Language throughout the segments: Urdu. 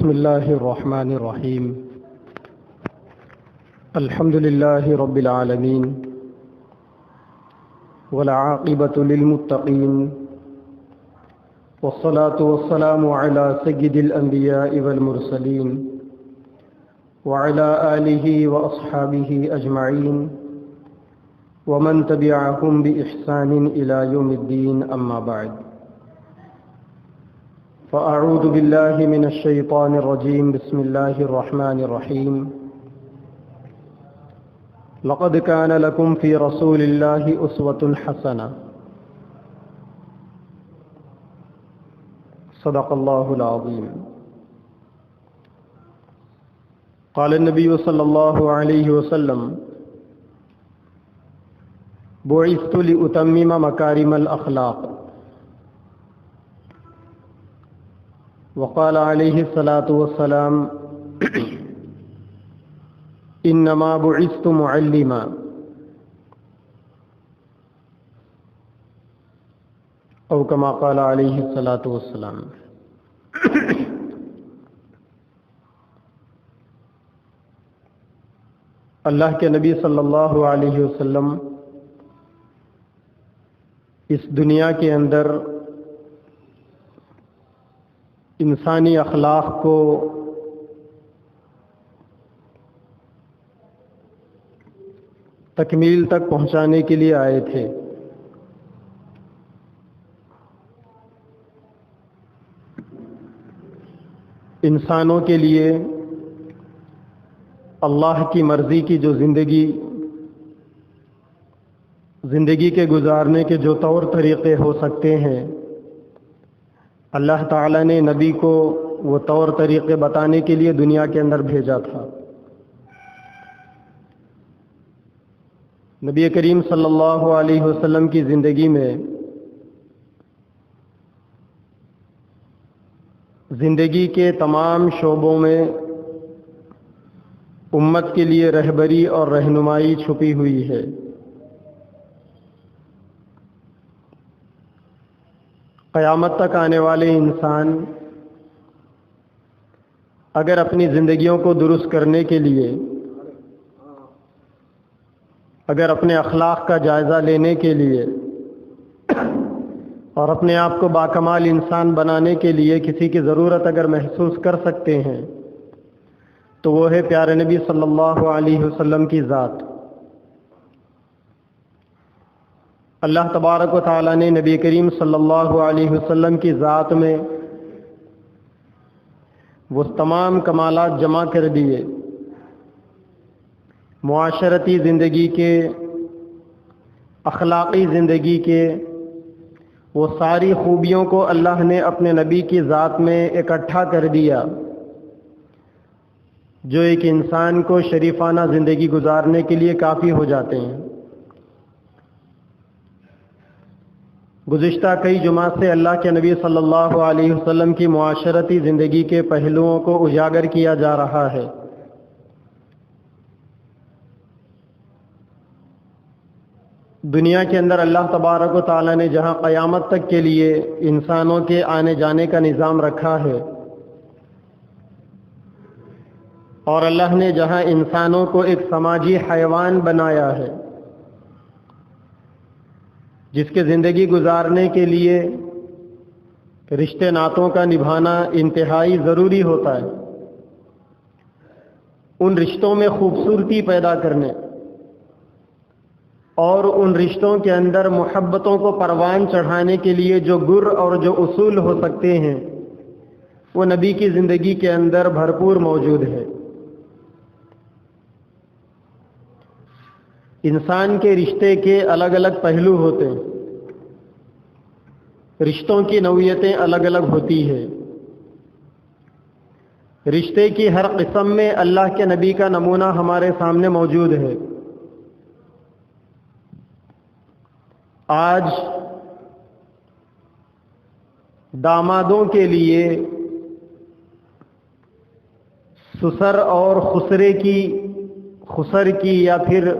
بسم الله الرحمن الرحيم. الحمد لله رب العالمين والعاقبة للمتقين والصلاة والسلام على سيد الأنبياء والمرسلين وعلى آله وأصحابه أجمعين ومن تبعهم بإحسان إلى يوم الدين. أما بعد، فأعوذ بالله من الشيطان الرجيم. بسم الله الرحمن الرحيم. لقد كان لكم في رسول الله أسوة حسنة. صدق الله العظيم. قال النبي صلى الله عليه وسلم: بعثت لأتمم مكارم الأخلاق. وقال عليه الصلاة والسلام: انما بعثت معلما. او كما قال عليه الصلاة والسلام. اللہ کے نبی صلی اللہ علیہ وسلم اس دنیا کے اندر انسانی اخلاق کو تکمیل تک پہنچانے کے لیے آئے تھے. انسانوں کے لیے اللہ کی مرضی کی جو زندگی کے گزارنے کے جو طور طریقے ہو سکتے ہیں، اللہ تعالیٰ نے نبی کو وہ طور طریقے بتانے کے لیے دنیا کے اندر بھیجا تھا. نبی کریم صلی اللہ علیہ وسلم کی زندگی میں زندگی کے تمام شعبوں میں امت کے لیے رہبری اور رہنمائی چھپی ہوئی ہے. قیامت تک آنے والے انسان اگر اپنی زندگیوں کو درست کرنے کے لیے، اگر اپنے اخلاق کا جائزہ لینے کے لیے اور اپنے آپ کو باکمال انسان بنانے کے لیے کسی کی ضرورت اگر محسوس کر سکتے ہیں تو وہ ہے پیارے نبی صلی اللہ علیہ وسلم کی ذات. اللہ تبارک و تعالیٰ نے نبی کریم صلی اللہ علیہ وسلم کی ذات میں وہ تمام کمالات جمع کر دیے. معاشرتی زندگی کے، اخلاقی زندگی کے وہ ساری خوبیوں کو اللہ نے اپنے نبی کی ذات میں اکٹھا کر دیا، جو ایک انسان کو شریفانہ زندگی گزارنے کے لیے کافی ہو جاتے ہیں. گزشتہ کئی جمعات سے اللہ کے نبی صلی اللہ علیہ وسلم کی معاشرتی زندگی کے پہلوؤں کو اجاگر کیا جا رہا ہے. دنیا کے اندر اللہ تبارک و تعالیٰ نے جہاں قیامت تک کے لیے انسانوں کے آنے جانے کا نظام رکھا ہے، اور اللہ نے جہاں انسانوں کو ایک سماجی حیوان بنایا ہے جس کے زندگی گزارنے کے لیے رشتے ناتوں کا نبھانا انتہائی ضروری ہوتا ہے، ان رشتوں میں خوبصورتی پیدا کرنے اور ان رشتوں کے اندر محبتوں کو پروان چڑھانے کے لیے جو گر اور جو اصول ہو سکتے ہیں وہ نبی کی زندگی کے اندر بھرپور موجود ہے. انسان کے رشتے کے الگ الگ پہلو ہوتے ہیں، رشتوں کی نوعیتیں الگ الگ ہوتی ہیں. رشتے کی ہر قسم میں اللہ کے نبی کا نمونہ ہمارے سامنے موجود ہے. آج دامادوں کے لیے سسر اور خسر کی یا پھر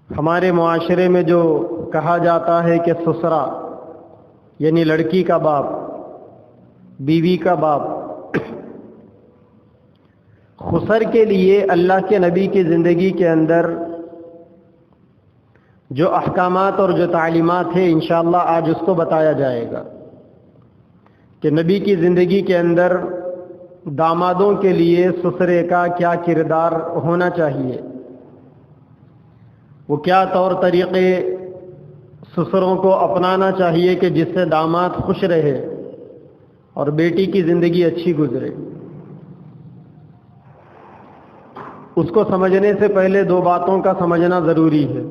ہمارے معاشرے میں جو کہا جاتا ہے کہ سسرا یعنی لڑکی کا باپ، بیوی کا باپ، خسر کے لیے اللہ کے نبی کی زندگی کے اندر جو احکامات اور جو تعلیمات ہیں انشاءاللہ آج اس کو بتایا جائے گا کہ نبی کی زندگی کے اندر دامادوں کے لیے سسرے کا کیا کردار ہونا چاہیے، وہ کیا طور طریقے سسروں کو اپنانا چاہیے کہ جس سے داماد خوش رہے اور بیٹی کی زندگی اچھی گزرے۔ اس کو سمجھنے سے پہلے دو باتوں کا سمجھنا ضروری ہے۔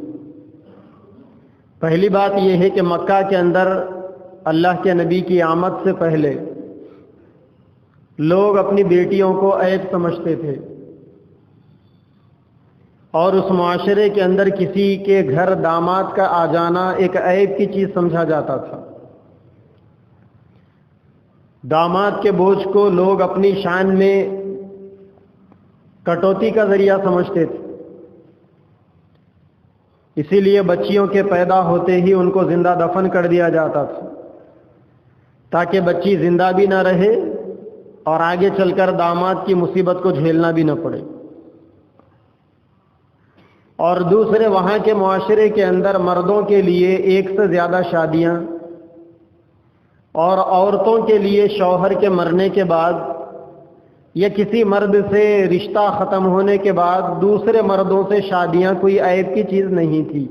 پہلی بات یہ ہے کہ مکہ کے اندر اللہ کے نبی کی آمد سے پہلے لوگ اپنی بیٹیوں کو عیب سمجھتے تھے، اور اس معاشرے کے اندر کسی کے گھر داماد کا آ جانا ایک عیب کی چیز سمجھا جاتا تھا۔ داماد کے بوجھ کو لوگ اپنی شان میں کٹوتی کا ذریعہ سمجھتے تھے، اسی لیے بچیوں کے پیدا ہوتے ہی ان کو زندہ دفن کر دیا جاتا تھا تاکہ بچی زندہ بھی نہ رہے اور آگے چل کر داماد کی مصیبت کو جھیلنا بھی نہ پڑے۔ اور دوسرے، وہاں کے معاشرے کے اندر مردوں کے لیے ایک سے زیادہ شادیاں اور عورتوں کے لیے شوہر کے مرنے کے بعد یا کسی مرد سے رشتہ ختم ہونے کے بعد دوسرے مردوں سے شادیاں کوئی عیب کی چیز نہیں تھی۔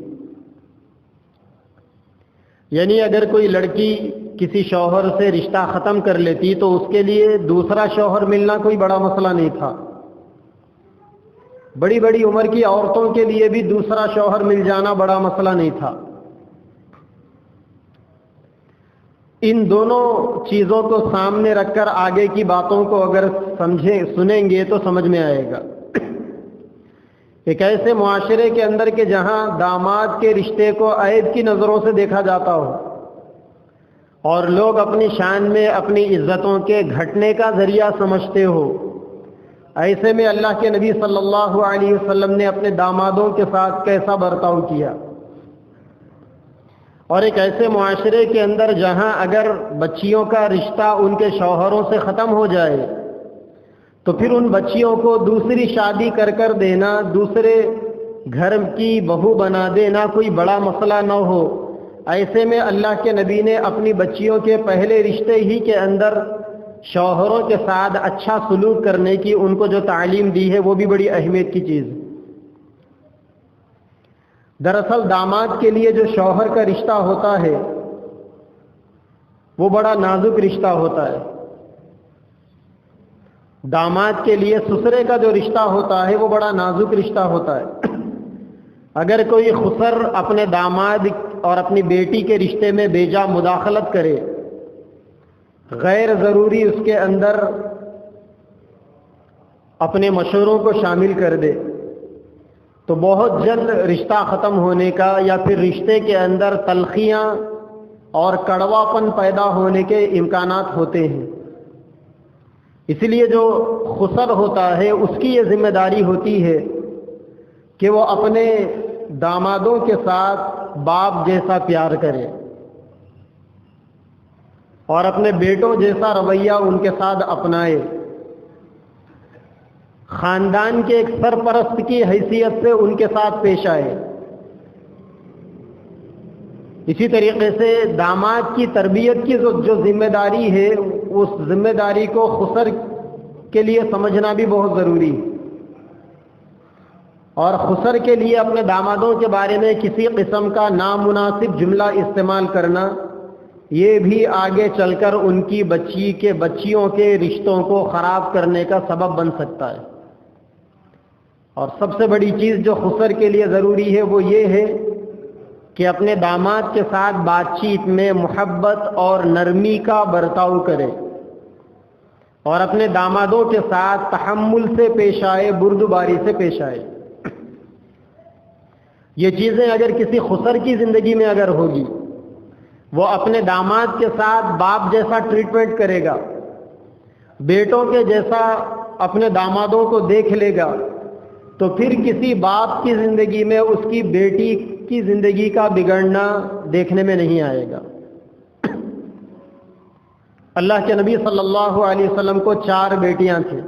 یعنی اگر کوئی لڑکی کسی شوہر سے رشتہ ختم کر لیتی تو اس کے لیے دوسرا شوہر ملنا کوئی بڑا مسئلہ نہیں تھا۔ بڑی بڑی عمر کی عورتوں کے لیے بھی دوسرا شوہر مل جانا بڑا مسئلہ نہیں تھا۔ ان دونوں چیزوں کو سامنے رکھ کر آگے کی باتوں کو اگر سنیں گے تو سمجھ میں آئے گا۔ ایک ایسے معاشرے کے اندر کہ جہاں داماد کے رشتے کو عیب کی نظروں سے دیکھا جاتا ہو اور لوگ اپنی شان میں اپنی عزتوں کے گھٹنے کا ذریعہ سمجھتے ہو، ایسے میں اللہ کے نبی صلی اللہ علیہ وسلم نے اپنے دامادوں کے ساتھ کیسا برتاؤ کیا، اور ایک ایسے معاشرے کے اندر جہاں اگر بچیوں کا رشتہ ان کے شوہروں سے ختم ہو جائے تو پھر ان بچیوں کو دوسری شادی کر دینا، دوسرے گھر کی بہو بنا دینا کوئی بڑا مسئلہ نہ ہو، ایسے میں اللہ کے نبی نے اپنی بچیوں کے پہلے رشتے ہی کے اندر شوہروں کے ساتھ اچھا سلوک کرنے کی ان کو جو تعلیم دی ہے وہ بھی بڑی اہمیت کی چیز ہے۔ دراصل داماد کے لیے جو شوہر کا رشتہ ہوتا ہے وہ بڑا نازک رشتہ ہوتا ہے۔ داماد کے لیے سسرے کا جو رشتہ ہوتا ہے وہ بڑا نازک رشتہ ہوتا ہے۔ اگر کوئی خسر اپنے داماد اور اپنی بیٹی کے رشتے میں بیجا مداخلت کرے، غیر ضروری اس کے اندر اپنے مشوروں کو شامل کر دے تو بہت جلد رشتہ ختم ہونے کا یا پھر رشتے کے اندر تلخیاں اور کڑواپن پیدا ہونے کے امکانات ہوتے ہیں۔ اس لیے جو خسر ہوتا ہے اس کی یہ ذمہ داری ہوتی ہے کہ وہ اپنے دامادوں کے ساتھ باپ جیسا پیار کرے اور اپنے بیٹوں جیسا رویہ ان کے ساتھ اپنائے، خاندان کے ایک سرپرست کی حیثیت سے ان کے ساتھ پیش آئے۔ اسی طریقے سے داماد کی تربیت کی جو ذمہ داری ہے اس ذمہ داری کو خسر کے لیے سمجھنا بھی بہت ضروری ہے، اور خسر کے لیے اپنے دامادوں کے بارے میں کسی قسم کا نامناسب جملہ استعمال کرنا یہ بھی آگے چل کر ان کی بچیوں کے رشتوں کو خراب کرنے کا سبب بن سکتا ہے۔ اور سب سے بڑی چیز جو خسر کے لیے ضروری ہے وہ یہ ہے کہ اپنے داماد کے ساتھ بات چیت میں محبت اور نرمی کا برتاؤ کرے اور اپنے دامادوں کے ساتھ تحمل سے پیش آئے، بردباری سے پیش آئے۔ یہ چیزیں اگر کسی خسر کی زندگی میں اگر ہوگی، وہ اپنے داماد کے ساتھ باپ جیسا ٹریٹمنٹ کرے گا، بیٹوں کے جیسا اپنے دامادوں کو دیکھ لے گا، تو پھر کسی باپ کی زندگی میں اس کی بیٹی کی زندگی کا بگڑنا دیکھنے میں نہیں آئے گا۔ اللہ کے نبی صلی اللہ علیہ وسلم کو 4 بیٹیاں تھیں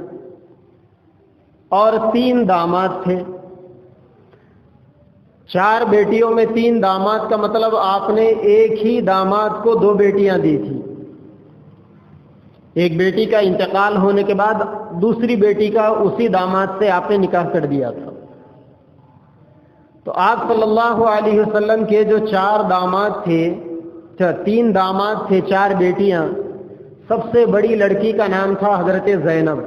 اور 3 داماد تھے۔ 4 بیٹیوں میں 3 داماد کا مطلب آپ نے ایک ہی داماد کو 2 بیٹیاں دی تھی۔ ایک بیٹی کا انتقال ہونے کے بعد دوسری بیٹی کا اسی داماد سے آپ نے نکاح کر دیا تھا۔ تو آپ صلی اللہ علیہ وسلم کے جو 4 داماد تھے، 3 داماد تھے، 4 بیٹیاں، سب سے بڑی لڑکی کا نام تھا حضرت زینب۔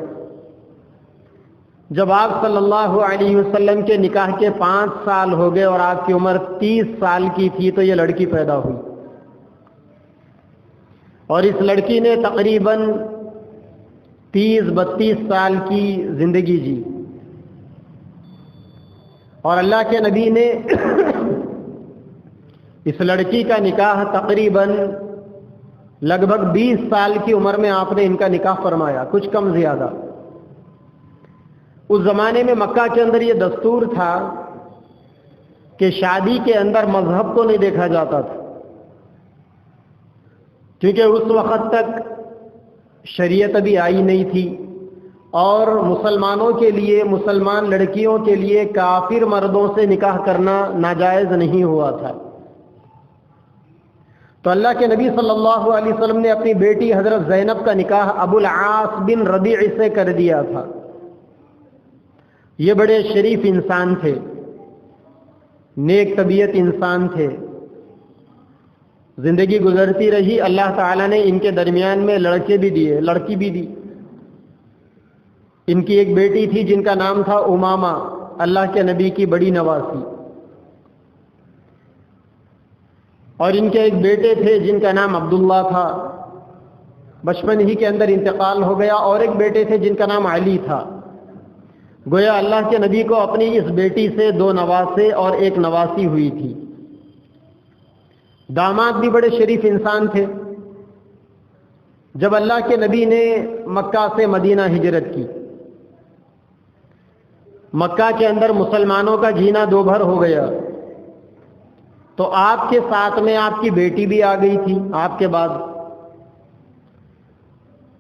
جب آپ صلی اللہ علیہ وسلم کے نکاح کے 5 سال ہو گئے اور آپ کی عمر 30 سال کی تھی تو یہ لڑکی پیدا ہوئی، اور اس لڑکی نے تقریباً 30-32 سال کی زندگی جی، اور اللہ کے نبی نے اس لڑکی کا نکاح تقریباً لگ بھگ 20 سال کی عمر میں آپ نے ان کا نکاح فرمایا، کچھ کم زیادہ۔ اس زمانے میں مکہ کے اندر یہ دستور تھا کہ شادی کے اندر مذہب کو نہیں دیکھا جاتا تھا، کیونکہ اس وقت تک شریعت ابھی آئی نہیں تھی، اور مسلمانوں کے لیے، مسلمان لڑکیوں کے لیے کافر مردوں سے نکاح کرنا ناجائز نہیں ہوا تھا۔ تو اللہ کے نبی صلی اللہ علیہ وسلم نے اپنی بیٹی حضرت زینب کا نکاح ابو العاص بن ربیع سے کر دیا تھا۔ یہ بڑے شریف انسان تھے، نیک طبیعت انسان تھے۔ زندگی گزرتی رہی، اللہ تعالیٰ نے ان کے درمیان میں لڑکے بھی دیے، لڑکی بھی دی۔ ان کی ایک بیٹی تھی جن کا نام تھا امامہ، اللہ کے نبی کی بڑی نواسی، اور ان کے ایک بیٹے تھے جن کا نام عبداللہ تھا، بچپن ہی کے اندر انتقال ہو گیا، اور ایک بیٹے تھے جن کا نام علی تھا۔ گویا اللہ کے نبی کو اپنی اس بیٹی سے 2 نواسے اور 1 نواسی ہوئی تھی۔ داماد بھی بڑے شریف انسان تھے۔ جب اللہ کے نبی نے مکہ سے مدینہ ہجرت کی، مکہ کے اندر مسلمانوں کا جینا دوبھر ہو گیا، تو آپ کے ساتھ میں آپ کی بیٹی بھی آ گئی تھی آپ کے بعد۔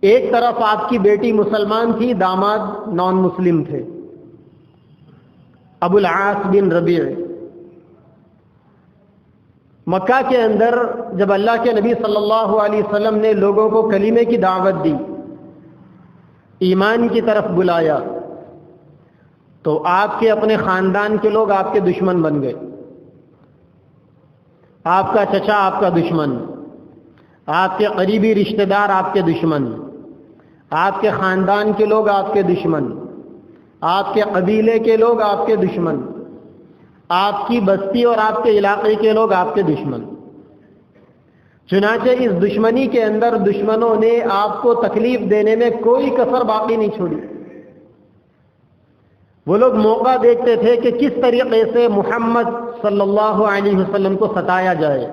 ایک طرف آپ کی بیٹی مسلمان تھی، داماد نان مسلم تھے، ابو العاص بن ربیع۔ مکہ کے اندر جب اللہ کے نبی صلی اللہ علیہ وسلم نے لوگوں کو کلمے کی دعوت دی، ایمان کی طرف بلایا، تو آپ کے اپنے خاندان کے لوگ آپ کے دشمن بن گئے۔ آپ کا چچا آپ کا دشمن، آپ کے قریبی رشتہ دار آپ کے دشمن، آپ کے خاندان کے لوگ آپ کے دشمن، آپ کے قبیلے کے لوگ آپ کے دشمن، آپ کی بستی اور آپ کے علاقے کے لوگ آپ کے دشمن۔ چنانچہ اس دشمنی کے اندر دشمنوں نے آپ کو تکلیف دینے میں کوئی کسر باقی نہیں چھوڑی۔ وہ لوگ موقع دیکھتے تھے کہ کس طریقے سے محمد صلی اللہ علیہ وسلم کو ستایا جائے۔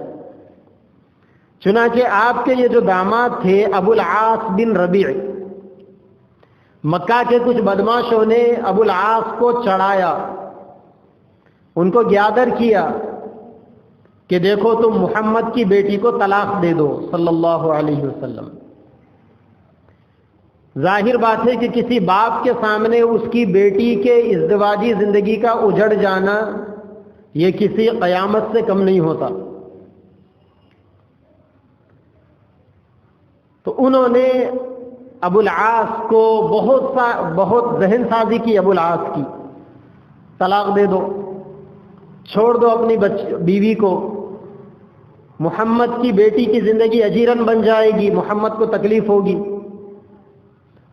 چنانچہ آپ کے یہ جو داماد تھے ابو العاص بن ربیع، مکہ کے کچھ بدماشوں نے ابو العاص کو چڑھایا، ان کو گیادر کیا کہ دیکھو تم محمد کی بیٹی کو طلاق دے دو صلی اللہ علیہ وسلم۔ ظاہر بات ہے کہ کسی باپ کے سامنے اس کی بیٹی کے ازدواجی زندگی کا اجڑ جانا یہ کسی قیامت سے کم نہیں ہوتا۔ تو انہوں نے ابو العاص کو بہت ذہن سازی کی، ابو العاص کی طلاق دے دو، چھوڑ دو اپنی بیوی کو، محمد کی بیٹی کی زندگی اجیرن بن جائے گی، محمد کو تکلیف ہوگی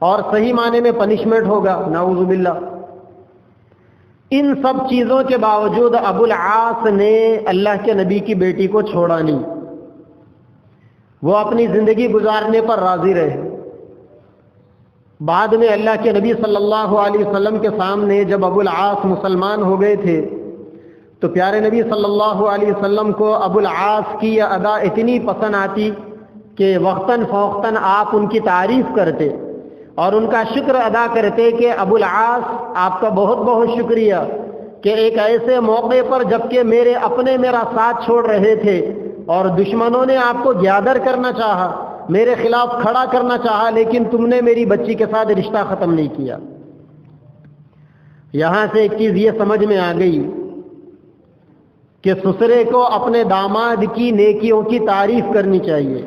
اور صحیح معنی میں پنشمنٹ ہوگا، نعوذ باللہ۔ ان سب چیزوں کے باوجود ابو العاص نے اللہ کے نبی کی بیٹی کو چھوڑا نہیں، وہ اپنی زندگی گزارنے پر راضی رہے۔ بعد میں اللہ کے نبی صلی اللہ علیہ وسلم کے سامنے جب ابو العاص مسلمان ہو گئے تھے تو پیارے نبی صلی اللہ علیہ وسلم کو ابو العاص کی یہ ادا اتنی پسند آتی کہ وقتاً فوقتاً آپ ان کی تعریف کرتے اور ان کا شکر ادا کرتے کہ ابو العاص آپ کا بہت بہت شکریہ کہ ایک ایسے موقع پر جبکہ میرا ساتھ چھوڑ رہے تھے اور دشمنوں نے آپ کو گیادر کرنا چاہا، میرے خلاف کھڑا کرنا چاہا، لیکن تم نے میری بچی کے ساتھ رشتہ ختم نہیں کیا۔ یہاں سے ایک چیز یہ سمجھ میں آ گئی کہ سسرے کو اپنے داماد کی نیکیوں کی تعریف کرنی چاہیے،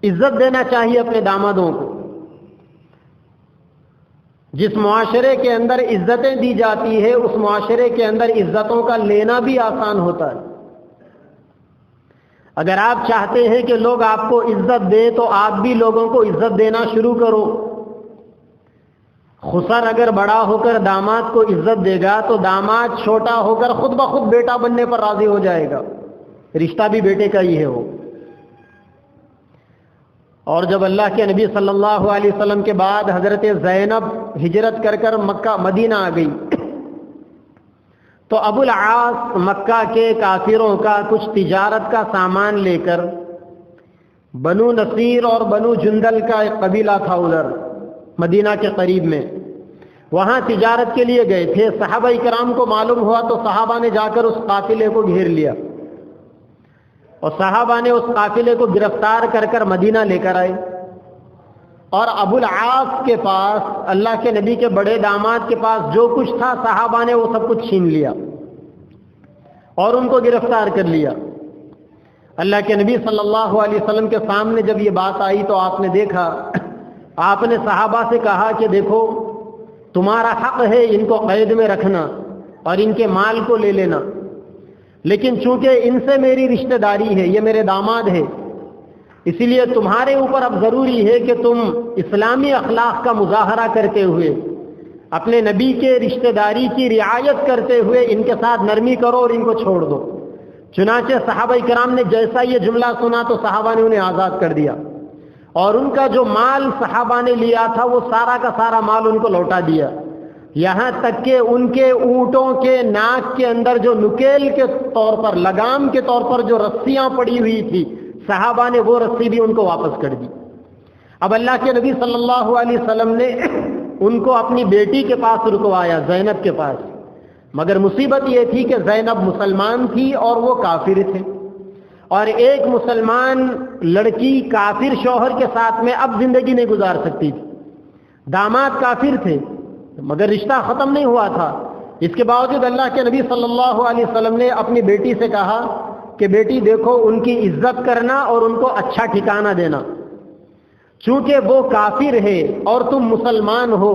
عزت دینا چاہیے اپنے دامادوں کو۔ جس معاشرے کے اندر عزتیں دی جاتی ہے اس معاشرے کے اندر عزتوں کا لینا بھی آسان ہوتا ہے۔ اگر آپ چاہتے ہیں کہ لوگ آپ کو عزت دیں تو آپ بھی لوگوں کو عزت دینا شروع کرو۔ خسر اگر بڑا ہو کر داماد کو عزت دے گا تو داماد چھوٹا ہو کر خود بخود بیٹا بننے پر راضی ہو جائے گا، رشتہ بھی بیٹے کا ہی ہے وہ۔ اور جب اللہ کے نبی صلی اللہ علیہ وسلم کے بعد حضرت زینب ہجرت کر کر مکہ مدینہ آ گئی تو ابو العاص مکہ کے کافروں کا کچھ تجارت کا سامان لے کر بنو نصیر اور بنو جندل کا ایک قبیلہ تھا ادھر مدینہ کے قریب میں، وہاں تجارت کے لیے گئے تھے۔ صحابہ کرام کو معلوم ہوا تو صحابہ نے جا کر اس قافلے کو گھیر لیا اور صحابہ نے اس قافلے کو گرفتار کر کر مدینہ لے کر آئے، اور ابو العاص کے پاس اللہ کے نبی کے بڑے داماد کے پاس جو کچھ تھا صحابہ نے وہ سب کچھ چھین لیا اور ان کو گرفتار کر لیا۔ اللہ کے نبی صلی اللہ علیہ وسلم کے سامنے جب یہ بات آئی تو آپ نے دیکھا، آپ نے صحابہ سے کہا کہ دیکھو تمہارا حق ہے ان کو قید میں رکھنا اور ان کے مال کو لے لینا، لیکن چونکہ ان سے میری رشتہ داری ہے، یہ میرے داماد ہے، اسی لیے تمہارے اوپر اب ضروری ہے کہ تم اسلامی اخلاق کا مظاہرہ کرتے ہوئے اپنے نبی کے رشتہ داری کی رعایت کرتے ہوئے ان کے ساتھ نرمی کرو اور ان کو چھوڑ دو۔ چنانچہ صحابہ کرام نے جیسا یہ جملہ سنا تو صحابہ نے انہیں آزاد کر دیا اور ان کا جو مال صحابہ نے لیا تھا وہ سارا کا سارا مال ان کو لوٹا دیا، یہاں تک کہ ان کے اونٹوں کے ناک کے اندر جو نکیل کے طور پر لگام کے طور پر جو رسیاں پڑی ہوئی تھی صحابہ نے وہ رسی بھی ان کو واپس کر دی۔ اب اللہ کے نبی صلی اللہ علیہ وسلم نے ان کو اپنی بیٹی کے پاس رکوایا، زینب کے پاس، مگر مصیبت یہ تھی کہ زینب مسلمان تھی اور وہ کافر تھے، اور ایک مسلمان لڑکی کافر شوہر کے ساتھ میں اب زندگی نہیں گزار سکتی تھی۔ داماد کافر تھے مگر رشتہ ختم نہیں ہوا تھا، اس کے باوجود اللہ کے نبی صلی اللہ علیہ وسلم نے اپنی بیٹی سے کہا کہ بیٹی دیکھو ان کی عزت کرنا اور ان کو اچھا ٹھکانہ دینا، چونکہ وہ کافر ہے اور تم مسلمان ہو،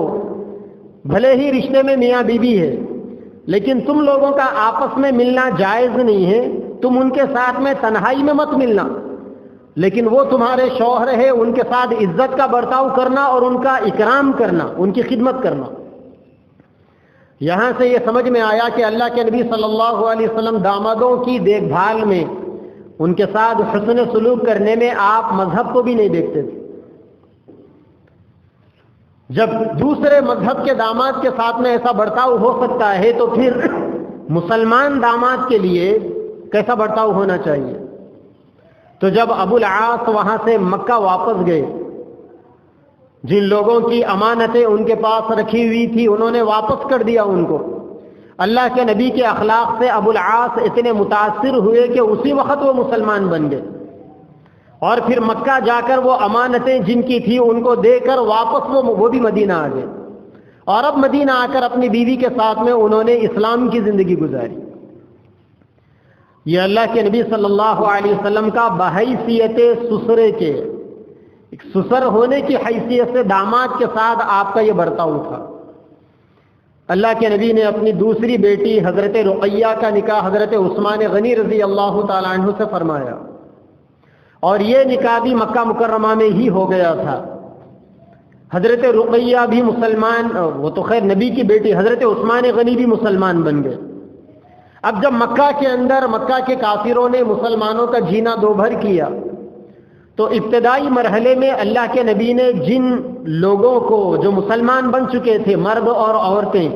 بھلے ہی رشتے میں میاں بیوی ہے لیکن تم لوگوں کا آپس میں ملنا جائز نہیں ہے، تم ان کے ساتھ میں تنہائی میں مت ملنا، لیکن وہ تمہارے شوہر ہے، ان کے ساتھ عزت کا برتاؤ کرنا اور ان کا اکرام کرنا، ان کی خدمت کرنا۔ یہاں سے یہ سمجھ میں آیا کہ اللہ کے نبی صلی اللہ علیہ وسلم دامادوں کی دیکھ بھال میں، ان کے ساتھ حسن سلوک کرنے میں آپ مذہب کو بھی نہیں دیکھتے تھے۔ جب دوسرے مذہب کے داماد کے ساتھ میں ایسا برتاؤ ہو سکتا ہے تو پھر مسلمان داماد کے لیے کیسا برتاؤ ہونا چاہیے؟ تو جب ابو العاص وہاں سے مکہ واپس گئے، جن لوگوں کی امانتیں ان کے پاس رکھی ہوئی تھی انہوں نے واپس کر دیا ان کو۔ اللہ کے نبی کے اخلاق سے ابو العاص اتنے متاثر ہوئے کہ اسی وقت وہ مسلمان بن گئے، اور پھر مکہ جا کر وہ امانتیں جن کی تھی ان کو دے کر واپس وہ بھی مدینہ آ گئے، اور اب مدینہ آ کر اپنی بیوی کے ساتھ میں انہوں نے اسلام کی زندگی گزاری۔ یہ اللہ کے نبی صلی اللہ علیہ وسلم کا بحیثیت سسرے کے، ایک سسر ہونے کی حیثیت سے داماد کے ساتھ آپ کا یہ برتاؤ تھا۔ اللہ کے نبی نے اپنی دوسری بیٹی حضرت رقیہ کا نکاح حضرت عثمان غنی رضی اللہ تعالیٰ عنہ سے فرمایا، اور یہ نکاح بھی مکہ مکرمہ میں ہی ہو گیا تھا۔ حضرت رقیہ بھی مسلمان، وہ تو خیر نبی کی بیٹی، حضرت عثمان غنی بھی مسلمان بن گئے۔ اب جب مکہ کے اندر مکہ کے کافروں نے مسلمانوں کا جینا دو بھر کیا تو ابتدائی مرحلے میں اللہ کے نبی نے جن لوگوں کو جو مسلمان بن چکے تھے، مرد اور عورتیں،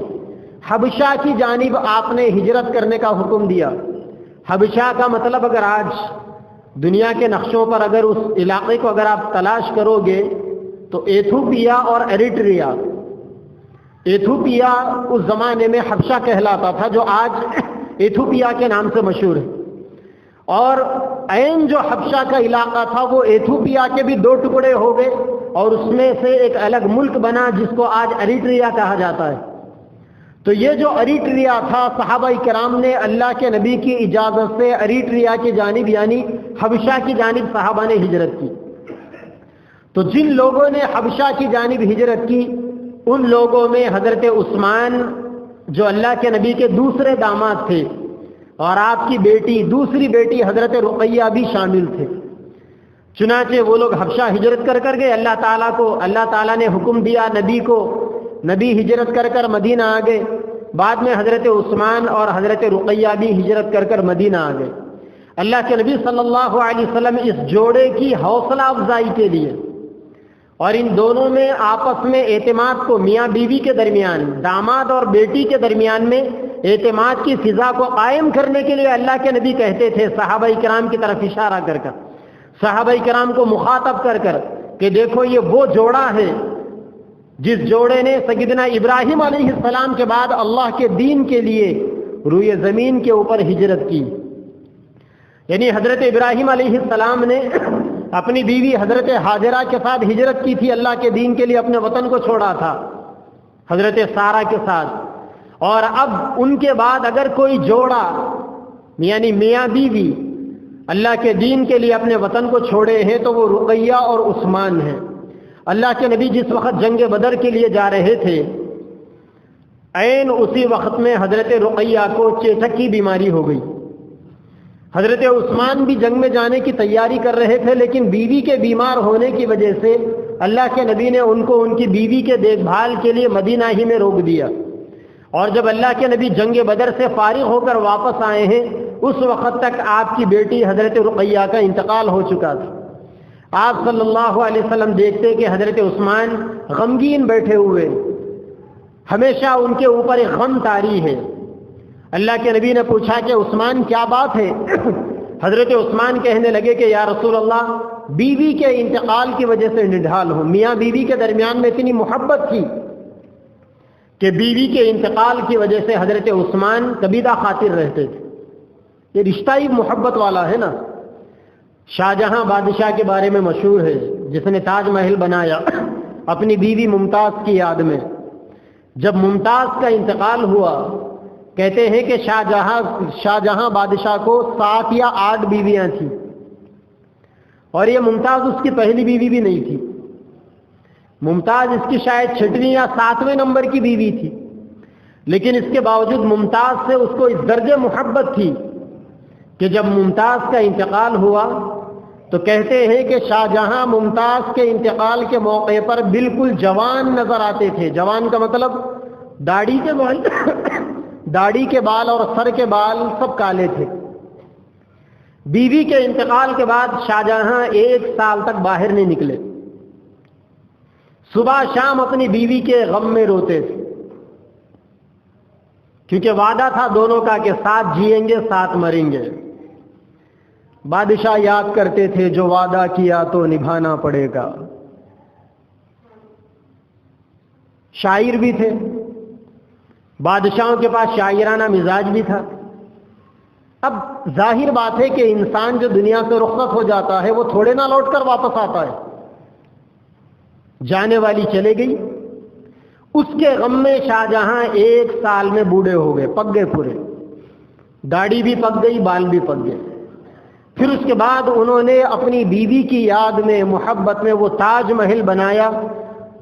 حبشہ کی جانب آپ نے ہجرت کرنے کا حکم دیا۔ حبشہ کا مطلب اگر آج دنیا کے نقشوں پر اگر اس علاقے کو اگر آپ تلاش کرو گے تو ایتھوپیا اور ایریٹریا، ایتھوپیا اس زمانے میں حبشہ کہلاتا تھا جو آج ایتھوپیا کے نام سے مشہور ہے، اور عین جو حبشہ کا علاقہ تھا وہ ایتھوپیا کے بھی 2 ٹکڑے ہو گئے اور اس میں سے ایک الگ ملک بنا جس کو آج اریٹریا کہا جاتا ہے۔ تو یہ جو اریٹریا تھا، صحابہ کرام نے اللہ کے نبی کی اجازت سے اریٹریا کی جانب یعنی حبشہ کی جانب صحابہ نے ہجرت کی۔ تو جن لوگوں نے حبشہ کی جانب ہجرت کی ان لوگوں میں حضرت عثمان جو اللہ کے نبی کے دوسرے داماد تھے اور آپ کی بیٹی دوسری بیٹی حضرت رقیہ بھی شامل تھے۔ چنانچہ وہ لوگ حبشہ ہجرت کر گئے۔ اللہ تعالیٰ نے حکم دیا نبی ہجرت کر مدینہ آ گئے۔ بعد میں حضرت عثمان اور حضرت رقیہ بھی ہجرت کر مدینہ آ گئے۔ اللہ کے نبی صلی اللہ علیہ وسلم اس جوڑے کی حوصلہ افزائی کے لیے اور ان دونوں میں آپس میں اعتماد کو، میاں بیوی کے درمیان، داماد اور بیٹی کے درمیان میں اعتماد کی فضا کو قائم کرنے کے لیے اللہ کے نبی کہتے تھے صحابہ کرام کی طرف اشارہ کر صحابہ کرام کو مخاطب کر کہ دیکھو یہ وہ جوڑا ہے جس جوڑے نے سیدنا ابراہیم علیہ السلام کے بعد اللہ کے دین کے لیے روئے زمین کے اوپر ہجرت کی۔ یعنی حضرت ابراہیم علیہ السلام نے اپنی بیوی حضرت ہاجرہ کے ساتھ ہجرت کی تھی، اللہ کے دین کے لیے اپنے وطن کو چھوڑا تھا حضرت سارہ کے ساتھ۔ اور اب ان کے بعد اگر کوئی جوڑا یعنی میاں بیوی اللہ کے دین کے لیے اپنے وطن کو چھوڑے ہیں تو وہ رقیہ اور عثمان ہیں۔ اللہ کے نبی جس وقت جنگ بدر کے لیے جا رہے تھے عین اسی وقت میں حضرت رقیہ کو چیچک کی بیماری ہو گئی۔ حضرت عثمان بھی جنگ میں جانے کی تیاری کر رہے تھے لیکن بیوی کے بیمار ہونے کی وجہ سے اللہ کے نبی نے ان کو ان کی بیوی کے دیکھ بھال کے لیے مدینہ ہی میں روک دیا۔ اور جب اللہ کے نبی جنگ بدر سے فارغ ہو کر واپس آئے ہیں اس وقت تک آپ کی بیٹی حضرت رقیہ کا انتقال ہو چکا تھا۔ آپ صلی اللہ علیہ وسلم دیکھتے کہ حضرت عثمان غمگین بیٹھے ہوئے، ہمیشہ ان کے اوپر ایک غم طاری ہے۔ اللہ کے نبی نے پوچھا کہ عثمان کیا بات ہے؟ حضرت عثمان کہنے لگے کہ یا رسول اللہ بیوی کے انتقال کی وجہ سے نڈھال ہوں۔ میاں بیوی کے درمیان میں اتنی محبت تھی کہ بیوی کے انتقال کی وجہ سے حضرت عثمان کبیدہ خاطر رہتے تھے۔ یہ رشتہ ہی محبت والا ہے نا۔ شاہجہاں بادشاہ کے بارے میں مشہور ہے جس نے تاج محل بنایا اپنی بیوی ممتاز کی یاد میں۔ جب ممتاز کا انتقال ہوا کہتے ہیں کہ شاہجہاں بادشاہ کو 7 یا 8 بیویاں تھیں اور یہ ممتاز اس کی پہلی بیوی بھی نہیں تھی۔ ممتاز اس کی شاید 6ویں یا 7ویں نمبر کی بیوی تھی، لیکن اس کے باوجود ممتاز سے اس کو اس درجے محبت تھی کہ جب ممتاز کا انتقال ہوا تو کہتے ہیں کہ شاہجہاں ممتاز کے انتقال کے موقع پر بالکل جوان نظر آتے تھے۔ جوان کا مطلب داڑھی کے بال اور سر کے بال سب کالے تھے۔ بیوی کے انتقال کے بعد شاہجہاں 1 سال تک باہر نہیں نکلے، صبح شام اپنی بیوی کے غم میں روتے تھے، کیونکہ وعدہ تھا دونوں کا کہ ساتھ جئیں گے ساتھ مریں گے۔ بادشاہ یاد کرتے تھے جو وعدہ کیا تو نبھانا پڑے گا۔ شاعر بھی تھے، بادشاہوں کے پاس شاعرانہ مزاج بھی تھا۔ اب ظاہر بات ہے کہ انسان جو دنیا سے رخصت ہو جاتا ہے وہ تھوڑے نہ لوٹ کر واپس آتا ہے۔ جانے والی چلے گئی، اس کے غم میں شاہجہاں 1 سال میں بوڑھے ہو گئے، پک گئے پورے، داڑھی بھی پک گئی، بال بھی پک گئے۔ پھر اس کے بعد انہوں نے اپنی بیوی کی یاد میں محبت میں وہ تاج محل بنایا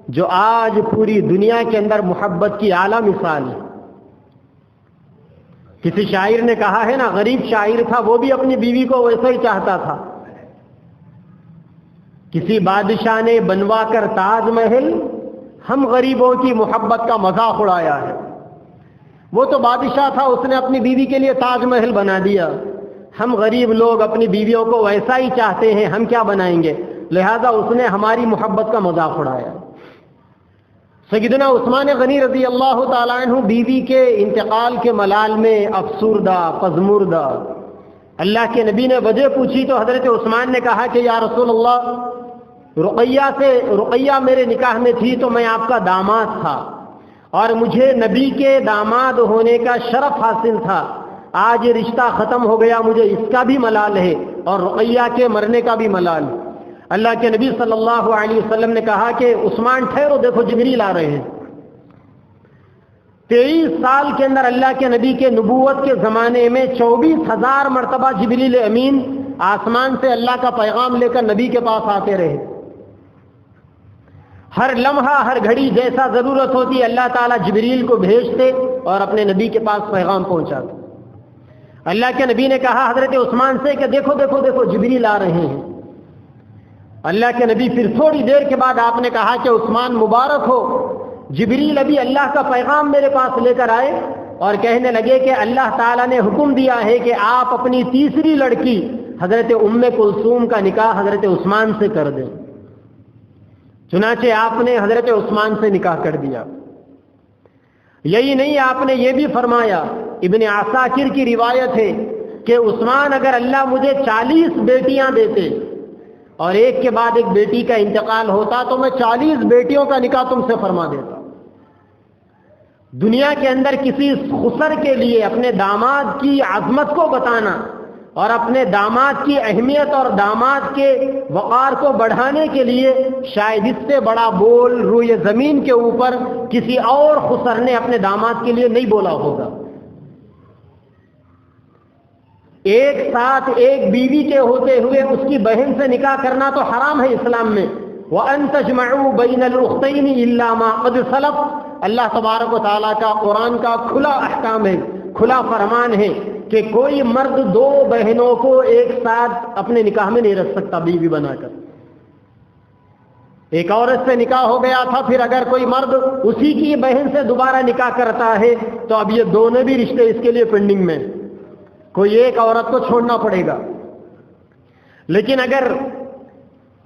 جو آج پوری دنیا کے اندر محبت کی اعلیٰ مثال ہے۔ کسی شاعر نے کہا ہے نا، غریب شاعر تھا وہ بھی اپنی بیوی کو ویسا ہی چاہتا تھا۔ کسی بادشاہ نے بنوا کر تاج محل ہم غریبوں کی محبت کا مذاق اڑایا ہے۔ وہ تو بادشاہ تھا، اس نے اپنی بیوی کے لیے تاج محل بنا دیا۔ ہم غریب لوگ اپنی بیویوں کو ویسا ہی چاہتے ہیں، ہم کیا بنائیں گے؟ لہذا اس نے ہماری محبت کا مذاق اڑایا۔ سیدنا عثمان غنی رضی اللہ تعالیٰ عنہ بیوی کے انتقال کے ملال میں افسردہ پژمردہ، اللہ کے نبی نے وجہ پوچھی تو حضرت عثمان نے کہا کہ یا رسول اللہ رقیہ میرے نکاح میں تھی تو میں آپ کا داماد تھا اور مجھے نبی کے داماد ہونے کا شرف حاصل تھا، آج یہ رشتہ ختم ہو گیا، مجھے اس کا بھی ملال ہے اور رقیہ کے مرنے کا بھی ملال۔ اللہ کے نبی صلی اللہ علیہ وسلم نے کہا کہ عثمان ٹھہرو، دیکھو جبریل آ رہے ہیں۔ 23 سال کے اندر اللہ کے نبی کے نبوت کے زمانے میں 24,000 مرتبہ جبریل امین آسمان سے اللہ کا پیغام لے کر نبی کے پاس آتے رہے۔ ہر لمحہ ہر گھڑی جیسا ضرورت ہوتی اللہ تعالیٰ جبریل کو بھیجتے اور اپنے نبی کے پاس پیغام پہنچاتے۔ اللہ کے نبی نے کہا حضرت عثمان سے کہ دیکھو دیکھو دیکھو جبریل آ رہے ہیں۔ اللہ کے نبی پھر تھوڑی دیر کے بعد آپ نے کہا کہ عثمان مبارک ہو، جبریل ابھی اللہ کا پیغام میرے پاس لے کر آئے اور کہنے لگے کہ اللہ تعالیٰ نے حکم دیا ہے کہ آپ اپنی تیسری لڑکی حضرت ام کلثوم کا نکاح حضرت عثمان سے کر دیں۔ چنانچہ آپ نے حضرت عثمان سے نکاح کر دیا۔ یہی نہیں، آپ نے یہ بھی فرمایا، ابن عساکر کی روایت ہے کہ عثمان اگر اللہ مجھے 40 بیٹیاں دیتے اور ایک کے بعد ایک بیٹی کا انتقال ہوتا تو میں 40 بیٹیوں کا نکاح تم سے فرما دیتا۔ دنیا کے اندر کسی خسر کے لیے اپنے داماد کی عظمت کو بتانا اور اپنے داماد کی اہمیت اور داماد کے وقار کو بڑھانے کے لیے شاید اس سے بڑا بول روئے زمین کے اوپر کسی اور خسر نے اپنے داماد کے لیے نہیں بولا ہوگا۔ ایک ساتھ ایک بیوی کے ہوتے ہوئے اس کی بہن سے نکاح کرنا تو حرام ہے اسلام میں۔ وَأَن تَجْمَعُوا بَيْنَ الْأُخْتَيْنِ إِلَّا مَا قَدْ سَلَفَ، اللہ تبارک و تعالیٰ کا قرآن کا کھلا احکام ہے، کھلا فرمان ہے کہ کوئی مرد 2 بہنوں کو ایک ساتھ اپنے نکاح میں نہیں رکھ سکتا بیوی بنا کر۔ ایک عورت سے نکاح ہو گیا تھا، پھر اگر کوئی مرد اسی کی بہن سے دوبارہ نکاح کرتا ہے تو اب یہ دونوں بھی رشتے اس کے لیے پینڈنگ میں، کوئی ایک عورت کو چھوڑنا پڑے گا۔ لیکن اگر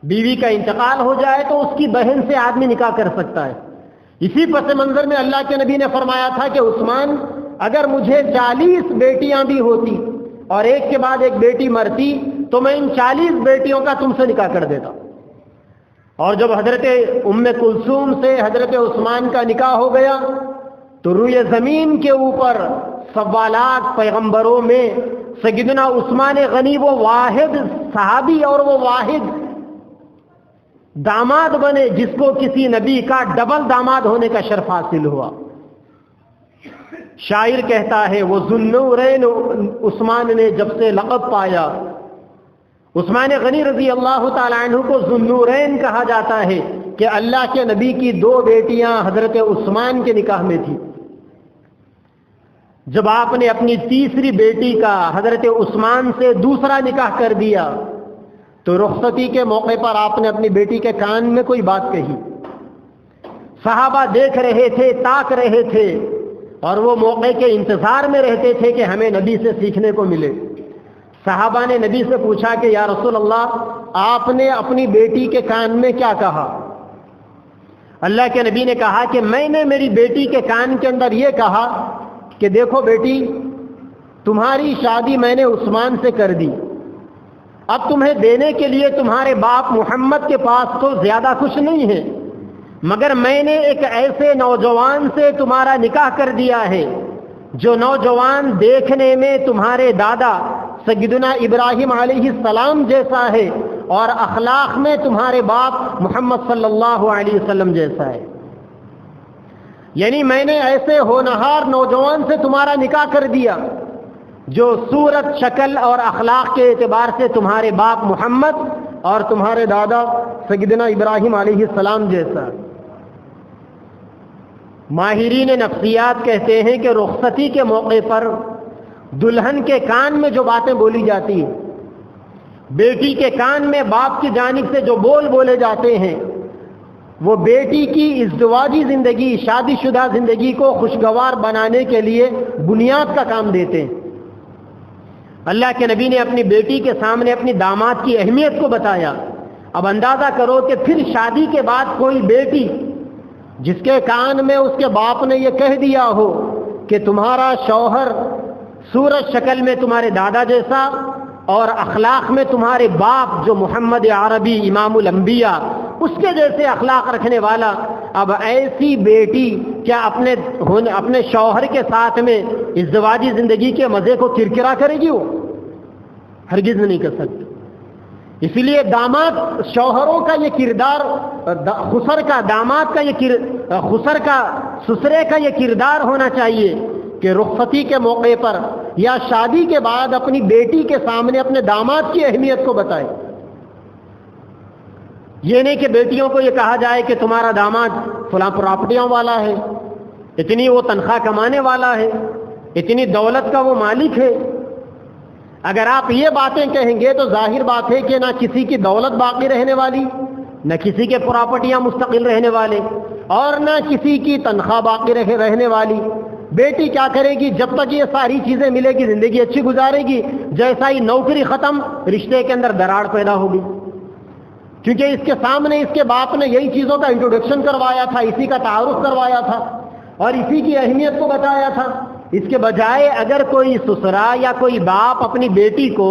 بیوی کا انتقال ہو جائے تو اس کی بہن سے آدمی نکاح کر سکتا ہے۔ اسی پس منظر میں اللہ کے نبی نے فرمایا تھا کہ عثمان اگر مجھے 40 بیٹیاں بھی ہوتی اور ایک کے بعد ایک بیٹی مرتی تو میں ان 40 بیٹیوں کا تم سے نکاح کر دیتا۔ اور جب حضرت ام کلثوم سے حضرت عثمان کا نکاح ہو گیا تو روئے زمین کے اوپر 1.25 لاکھ پیغمبروں میں سیدنا عثمان غنی وہ واحد صحابی اور وہ واحد داماد بنے جس کو کسی نبی کا ڈبل داماد ہونے کا شرف حاصل ہوا۔ شاعر کہتا ہے وہ ذوالنورین عثمان نے جب سے لقب پایا، عثمان غنی رضی اللہ تعالی عنہ کو ذوالنورین کہا جاتا ہے کہ اللہ کے نبی کی 2 بیٹیاں حضرت عثمان کے نکاح میں تھی۔ جب آپ نے اپنی تیسری بیٹی کا حضرت عثمان سے دوسرا نکاح کر دیا تو رخصتی کے موقع پر آپ نے اپنی بیٹی کے کان میں کوئی بات کہی۔ صحابہ دیکھ رہے تھے، تاک رہے تھے اور وہ موقع کے انتظار میں رہتے تھے کہ ہمیں نبی سے سیکھنے کو ملے۔ صحابہ نے نبی سے پوچھا کہ یا رسول اللہ آپ نے اپنی بیٹی کے کان میں کیا کہا؟ اللہ کے نبی نے کہا کہ میں نے میری بیٹی کے کان کے اندر یہ کہا کہ دیکھو بیٹی، تمہاری شادی میں نے عثمان سے کر دی، اب تمہیں دینے کے لیے تمہارے باپ محمد کے پاس تو زیادہ کچھ نہیں ہے، مگر میں نے ایک ایسے نوجوان سے تمہارا نکاح کر دیا ہے جو نوجوان دیکھنے میں تمہارے دادا سیدنا ابراہیم علیہ السلام جیسا ہے اور اخلاق میں تمہارے باپ محمد صلی اللہ علیہ وسلم جیسا ہے۔ یعنی میں نے ایسے ہونہار نوجوان سے تمہارا نکاح کر دیا جو صورت، شکل اور اخلاق کے اعتبار سے تمہارے باپ محمد اور تمہارے دادا سیدنا ابراہیم علیہ السلام جیسا۔ ماہرین نفسیات کہتے ہیں کہ رخصتی کے موقع پر دلہن کے کان میں جو باتیں بولی جاتی ہیں، بیٹی کے کان میں باپ کی جانب سے جو بول بولے جاتے ہیں، وہ بیٹی کی ازدواجی زندگی، شادی شدہ زندگی کو خوشگوار بنانے کے لیے بنیاد کا کام دیتے ہیں۔ اللہ کے نبی نے اپنی بیٹی کے سامنے اپنی داماد کی اہمیت کو بتایا۔ اب اندازہ کرو کہ پھر شادی کے بعد کوئی بیٹی جس کے کان میں اس کے باپ نے یہ کہہ دیا ہو کہ تمہارا شوہر صورت شکل میں تمہارے دادا جیسا اور اخلاق میں تمہارے باپ جو محمد عربی امام الانبیاء اس کے جیسے اخلاق رکھنے والا، اب ایسی بیٹی کیا اپنے شوہر کے ساتھ میں ازدواجی زندگی کے مزے کو کرکرا کرے گی؟ وہ ہرگز نہیں کر سکتی. اسی لیے داماد شوہروں کا یہ کردار، خسر کا داماد کا یہ خسر کا سسرے کا یہ کردار ہونا چاہیے کہ رخصتی کے موقع پر یا شادی کے بعد اپنی بیٹی کے سامنے اپنے داماد کی اہمیت کو بتائے. یہ نہیں کہ بیٹیوں کو یہ کہا جائے کہ تمہارا داماد فلاں پراپرٹیوں والا ہے، اتنی وہ تنخواہ کمانے والا ہے، اتنی دولت کا وہ مالک ہے. اگر آپ یہ باتیں کہیں گے تو ظاہر بات ہے کہ نہ کسی کی دولت باقی رہنے والی، نہ کسی کے پراپرٹیاں مستقل رہنے والے، اور نہ کسی کی تنخواہ باقی رہنے والی. بیٹی کیا کرے گی؟ جب تک یہ ساری چیزیں ملے گی زندگی اچھی گزارے گی. جیسا ہی نوکری ختم، رشتے کے اندر دراڑ پیدا ہوگی، کیونکہ اس کے سامنے اس کے باپ نے یہی چیزوں کا انٹروڈکشن کروایا تھا، اسی کا تعارف کروایا تھا اور اسی کی اہمیت کو بتایا تھا. اس کے بجائے اگر کوئی سسرا یا کوئی باپ اپنی بیٹی کو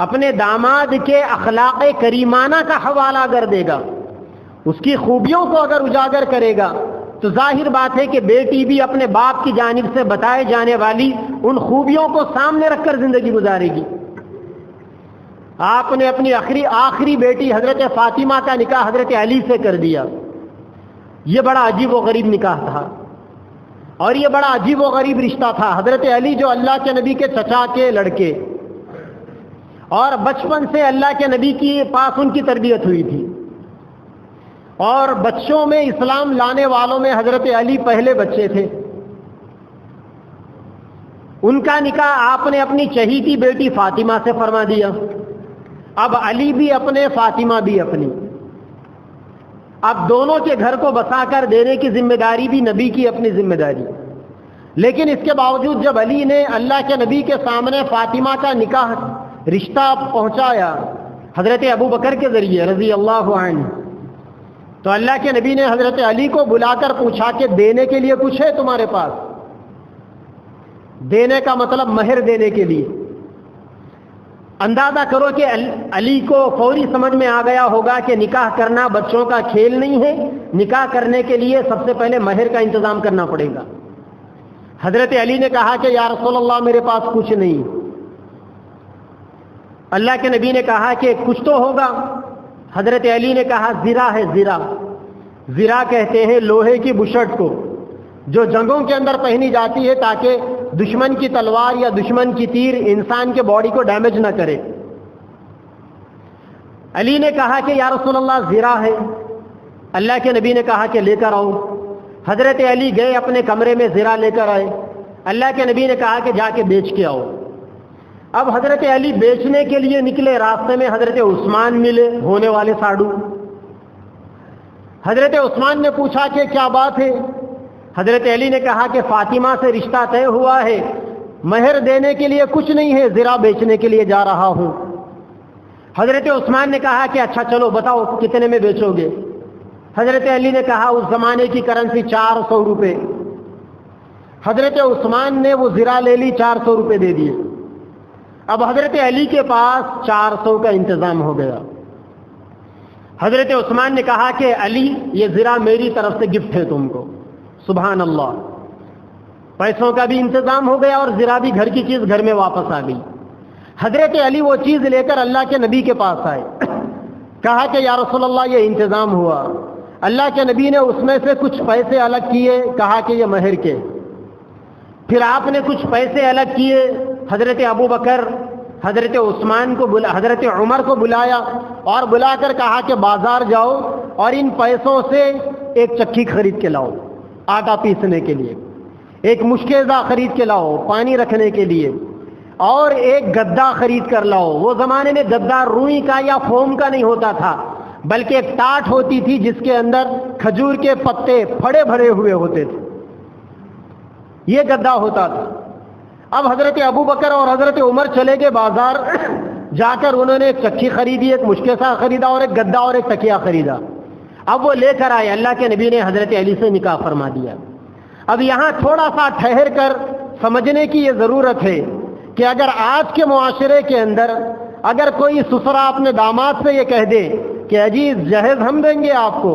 اپنے داماد کے اخلاق کریمانہ کا حوالہ اگر دے گا، اس کی خوبیوں کو اگر اجاگر کرے گا، تو ظاہر بات ہے کہ بیٹی بھی اپنے باپ کی جانب سے بتائے جانے والی ان خوبیوں کو سامنے رکھ کر زندگی گزارے گی. آپ نے اپنی آخری بیٹی حضرت فاطمہ کا نکاح حضرت علی سے کر دیا. یہ بڑا عجیب و غریب نکاح تھا اور یہ بڑا عجیب و غریب رشتہ تھا. حضرت علی جو اللہ کے نبی کے چچا کے لڑکے اور بچپن سے اللہ کے نبی کے پاس ان کی تربیت ہوئی تھی، اور بچوں میں اسلام لانے والوں میں حضرت علی پہلے بچے تھے. ان کا نکاح آپ نے اپنی چہیتی بیٹی فاطمہ سے فرما دیا. اب علی بھی اپنے، فاطمہ بھی اپنی. اب دونوں کے گھر کو بسا کر دینے کی ذمہ داری بھی نبی کی اپنی ذمہ داری. لیکن اس کے باوجود جب علی نے اللہ کے نبی کے سامنے فاطمہ کا نکاح رشتہ پہنچایا حضرت ابو بکر کے ذریعے رضی اللہ عنہ، تو اللہ کے نبی نے حضرت علی کو بلا کر پوچھا کہ دینے کے لیے کچھ ہے تمہارے پاس؟ دینے کا مطلب مہر دینے کے لیے. اندازہ کرو کہ علی کو فوری سمجھ میں آ گیا ہوگا کہ نکاح کرنا بچوں کا کھیل نہیں ہے، نکاح کرنے کے لیے سب سے پہلے مہر کا انتظام کرنا پڑے گا. حضرت علی نے کہا کہ یا رسول اللہ میرے پاس کچھ نہیں. اللہ کے نبی نے کہا کہ کچھ تو ہوگا. حضرت علی نے کہا زرہ ہے. زرہ کہتے ہیں لوہے کی بشٹ کو جو جنگوں کے اندر پہنی جاتی ہے تاکہ دشمن کی تلوار یا دشمن کی تیر انسان کے باڈی کو ڈیمیج نہ کرے. علی نے کہا کہ یا رسول اللہ زرہ ہے. اللہ کے نبی نے کہا کہ لے کر آؤ. حضرت علی گئے اپنے کمرے میں زرہ لے کر آئے. اللہ کے نبی نے کہا کہ جا کے بیچ کے آؤ. اب حضرت علی بیچنے کے لیے نکلے. راستے میں حضرت عثمان ملے، ہونے والے ساڈو. حضرت عثمان نے پوچھا کہ کیا بات ہے؟ حضرت علی نے کہا کہ فاطمہ سے رشتہ طے ہوا ہے، مہر دینے کے لیے کچھ نہیں ہے، زرہ بیچنے کے لیے جا رہا ہوں. حضرت عثمان نے کہا کہ اچھا چلو بتاؤ کتنے میں بیچو گے؟ حضرت علی نے کہا اس زمانے کی کرنسی 400 روپے. حضرت عثمان نے وہ زرہ لے لی، 400 روپے دے دیے. اب حضرت علی کے پاس 400 کا انتظام ہو گیا. حضرت عثمان نے کہا کہ علی یہ زرہ میری طرف سے گفٹ ہے تم کو. سبحان اللہ، پیسوں کا بھی انتظام ہو گیا اور زرہ بھی گھر کی چیز گھر میں واپس آ گئی. حضرت علی وہ چیز لے کر اللہ کے نبی کے پاس آئے. کہا کہ یا رسول اللہ یہ انتظام ہوا. اللہ کے نبی نے اس میں سے کچھ پیسے الگ کیے، کہا کہ یہ مہر کے. پھر آپ نے کچھ پیسے الگ کیے. حضرت ابو بکر حضرت عثمان کو حضرت عمر کو بلایا اور بلا کر کہا کہ بازار جاؤ اور ان پیسوں سے ایک چکی خرید کے لاؤ آٹا پیسنے کے لیے، ایک مشکیزہ خرید کے لاؤ پانی رکھنے کے لیے، اور ایک گدا خرید کر لاؤ. وہ زمانے میں گدا روئی کا یا فوم کا نہیں ہوتا تھا، بلکہ ایک ٹاٹ ہوتی تھی جس کے اندر کھجور کے پتے پھڑے بھرے ہوئے ہوتے تھے. یہ گدا ہوتا تھا. اب حضرت ابو بکر اور حضرت عمر چلے گئے بازار. جا کر انہوں نے ایک چکی خریدی، ایک مشکیزہ خریدا اور ایک گدا اور ایک تکیہ خریدا. اب وہ لے کر آئے. اللہ کے نبی نے حضرت علی سے نکاح فرما دیا. اب یہاں تھوڑا سا ٹھہر کر سمجھنے کی یہ ضرورت ہے کہ اگر آج کے معاشرے کے اندر اگر کوئی سسرا اپنے داماد سے یہ کہہ دے کہ عزیز جہیز ہم دیں گے آپ کو،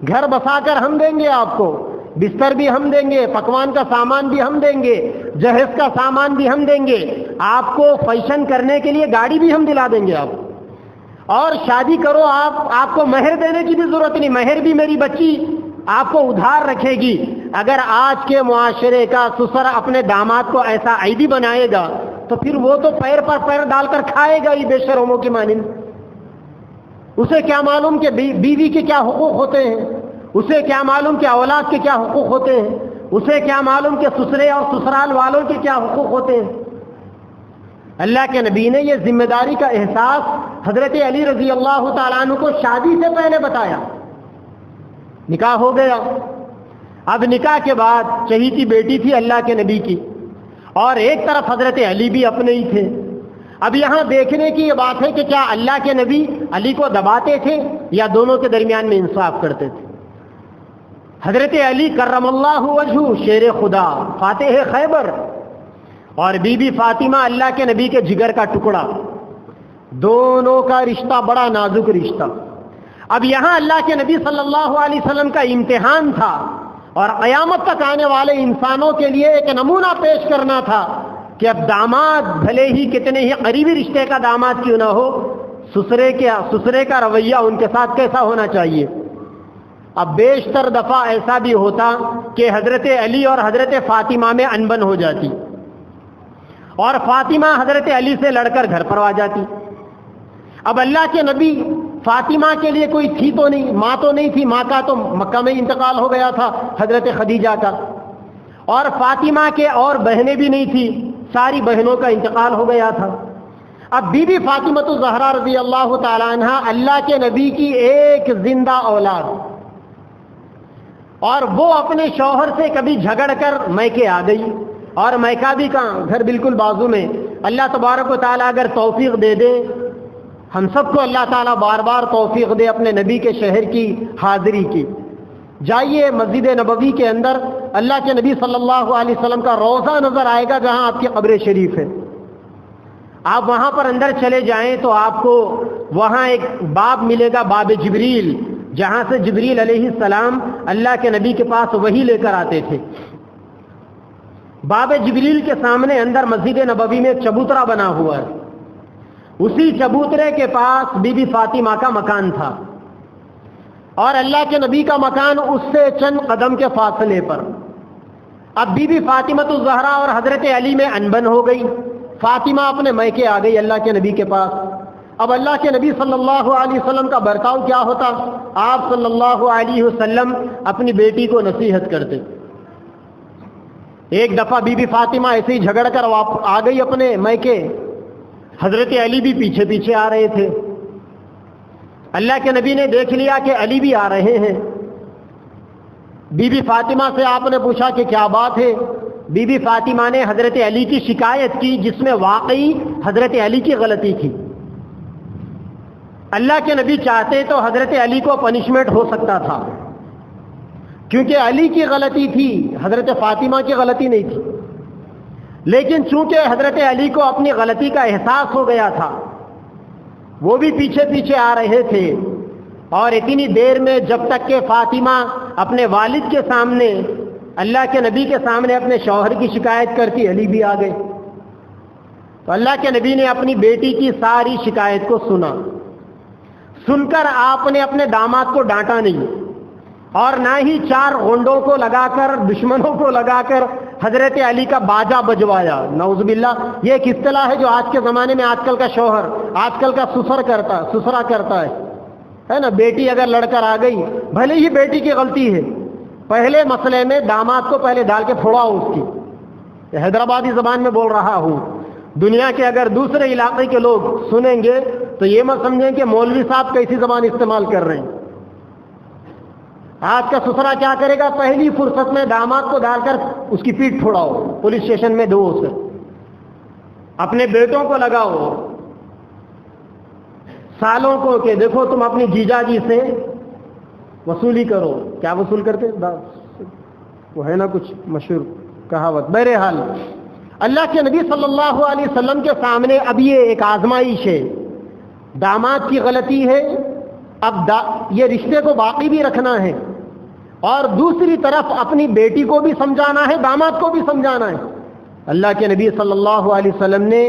گھر بسا کر ہم دیں گے آپ کو، بستر بھی ہم دیں گے، پکوان کا سامان بھی ہم دیں گے، جہیز کا سامان بھی ہم دیں گے، آپ کو فیشن کرنے کے لیے گاڑی بھی ہم دلا دیں گے آپ، اور شادی کرو آپ کو مہر دینے کی بھی ضرورت نہیں، مہر بھی میری بچی آپ کو ادھار رکھے گی۔ اگر آج کے معاشرے کا سسر اپنے داماد کو ایسا عیدی بنائے گا تو پھر وہ تو پیر پر پیر ڈال کر کھائے گا ہی بے شرموں کی مانند۔ اسے کیا معلوم کہ بیوی کے کیا حقوق ہوتے ہیں، اسے کیا معلوم کہ اولاد کے کیا حقوق ہوتے ہیں، اسے کیا معلوم کہ سسرے اور سسرال والوں کے کیا حقوق ہوتے ہیں۔ اللہ کے نبی نے یہ ذمہ داری کا احساس حضرت علی رضی اللہ تعالیٰ عنہ کو شادی سے پہلے بتایا۔ نکاح ہو گیا، اب نکاح کے بعد چہیتی بیٹی تھی اللہ کے نبی کی، اور ایک طرف حضرت علی بھی اپنے ہی تھے۔ اب یہاں دیکھنے کی یہ بات ہے کہ کیا اللہ کے نبی علی کو دباتے تھے یا دونوں کے درمیان میں انصاف کرتے تھے؟ حضرت علی کرم اللہ وجہہ شیر خدا فاتح خیبر، اور بی بی فاطمہ اللہ کے نبی کے جگر کا ٹکڑا، دونوں کا رشتہ بڑا نازک رشتہ۔ اب یہاں اللہ کے نبی صلی اللہ علیہ وسلم کا امتحان تھا، اور قیامت تک آنے والے انسانوں کے لیے ایک نمونہ پیش کرنا تھا کہ اب داماد بھلے ہی کتنے ہی قریبی رشتے کا داماد کیوں نہ ہو، سسرے کا رویہ ان کے ساتھ کیسا ہونا چاہیے۔ اب بیشتر دفعہ ایسا بھی ہوتا کہ حضرت علی اور حضرت فاطمہ میں انبن ہو جاتی، اور فاطمہ حضرت علی سے لڑ کر گھر پر آ جاتی۔ اب اللہ کے نبی فاطمہ کے لیے کوئی تھی تو نہیں، ماں تو نہیں تھی، ماں کا تو مکہ میں انتقال ہو گیا تھا حضرت خدیجہ کا، اور فاطمہ کے اور بہنیں بھی نہیں تھی، ساری بہنوں کا انتقال ہو گیا تھا۔ اب بی بی فاطمہ الزہرا رضی اللہ تعالی عنہ اللہ کے نبی کی ایک زندہ اولاد، اور وہ اپنے شوہر سے کبھی جھگڑ کر میکے آ گئی، اور میکہ بھی کہاں، گھر بالکل بازو میں۔ اللہ تبارک و تعالیٰ اگر توفیق دے دے، ہم سب کو اللہ تعالیٰ بار بار توفیق دے اپنے نبی کے شہر کی حاضری کی، جائیے مسجد نبوی کے اندر اللہ کے نبی صلی اللہ علیہ وسلم کا روضہ نظر آئے گا جہاں آپ کی قبر شریف ہے۔ آپ وہاں پر اندر چلے جائیں تو آپ کو وہاں ایک باب ملے گا، باب جبریل، جہاں سے جبریل علیہ السلام اللہ کے نبی کے پاس وحی لے کر آتے تھے۔ باب جبریل کے سامنے اندر مسجد نبوی میں چبوترا بنا ہوا ہے، اسی چبوترے کے پاس بی بی فاطمہ کا مکان تھا، اور اللہ کے نبی کا مکان اس سے چند قدم کے فاصلے پر۔ اب بی بی فاطمہ الزہرا اور حضرت علی میں انبن ہو گئی، فاطمہ اپنے میکے آ گئی اللہ کے نبی کے پاس۔ اب اللہ کے نبی صلی اللہ علیہ وسلم کا برتاؤ کیا ہوتا؟ آپ صلی اللہ علیہ وسلم اپنی بیٹی کو نصیحت کرتے۔ ایک دفعہ بی بی فاطمہ ایسے ہی جھگڑ کر آ گئی اپنے میکے، حضرت علی بھی پیچھے پیچھے آ رہے تھے۔ اللہ کے نبی نے دیکھ لیا کہ علی بھی آ رہے ہیں، بی بی فاطمہ سے آپ نے پوچھا کہ کیا بات ہے؟ بی بی فاطمہ نے حضرت علی کی شکایت کی، جس میں واقعی حضرت علی کی غلطی تھی۔ اللہ کے نبی چاہتے تو حضرت علی کو پنشمنٹ ہو سکتا تھا، کیونکہ علی کی غلطی تھی، حضرت فاطمہ کی غلطی نہیں تھی، لیکن چونکہ حضرت علی کو اپنی غلطی کا احساس ہو گیا تھا، وہ بھی پیچھے پیچھے آ رہے تھے، اور اتنی دیر میں جب تک کہ فاطمہ اپنے والد کے سامنے، اللہ کے نبی کے سامنے اپنے شوہر کی شکایت کرتی، علی بھی آ گئے۔ تو اللہ کے نبی نے اپنی بیٹی کی ساری شکایت کو سنا، سن کر آپ نے اپنے داماد کو ڈانٹا نہیں، اور نہ ہی چار غنڈوں کو لگا کر، دشمنوں کو لگا کر حضرت علی کا باجا بجوایا۔ نعوذ باللہ، یہ ایک اصطلاح ہے جو آج کے زمانے میں آج کل کا شوہر، آج کل کا سسرا کرتا ہے نا۔ بیٹی اگر لڑ کر آ گئی، بھلے ہی بیٹی کی غلطی ہے، پہلے مسئلے میں داماد کو پہلے ڈال کے پھوڑاؤ اس کی۔ حیدرآبادی زبان میں بول رہا ہوں، دنیا کے اگر دوسرے علاقے کے لوگ سنیں گے تو یہ مت سمجھیں کہ مولوی صاحب کیسی زبان استعمال کر رہے ہیں۔ آج کا سسرا کیا کرے گا؟ پہلی فرصت میں داماد کو ڈال کر اس کی پیٹھ پھوڑاؤ، پولیس اسٹیشن میں دو اسے، اپنے بیٹوں کو لگاؤ، سالوں کو کہ دیکھو تم اپنی جیجا جی سے وصولی کرو۔ کیا وصول کرتے؟ وہ ہے نا کچھ مشہور کہاوت۔ بہرحال اللہ کے نبی صلی اللہ علیہ وسلم کے سامنے اب یہ ایک آزمائش ہے، داماد کی غلطی ہے، اب یہ رشتے کو باقی بھی رکھنا ہے، اور دوسری طرف اپنی بیٹی کو بھی سمجھانا ہے، داماد کو بھی سمجھانا ہے۔ اللہ کے نبی صلی اللہ علیہ وسلم نے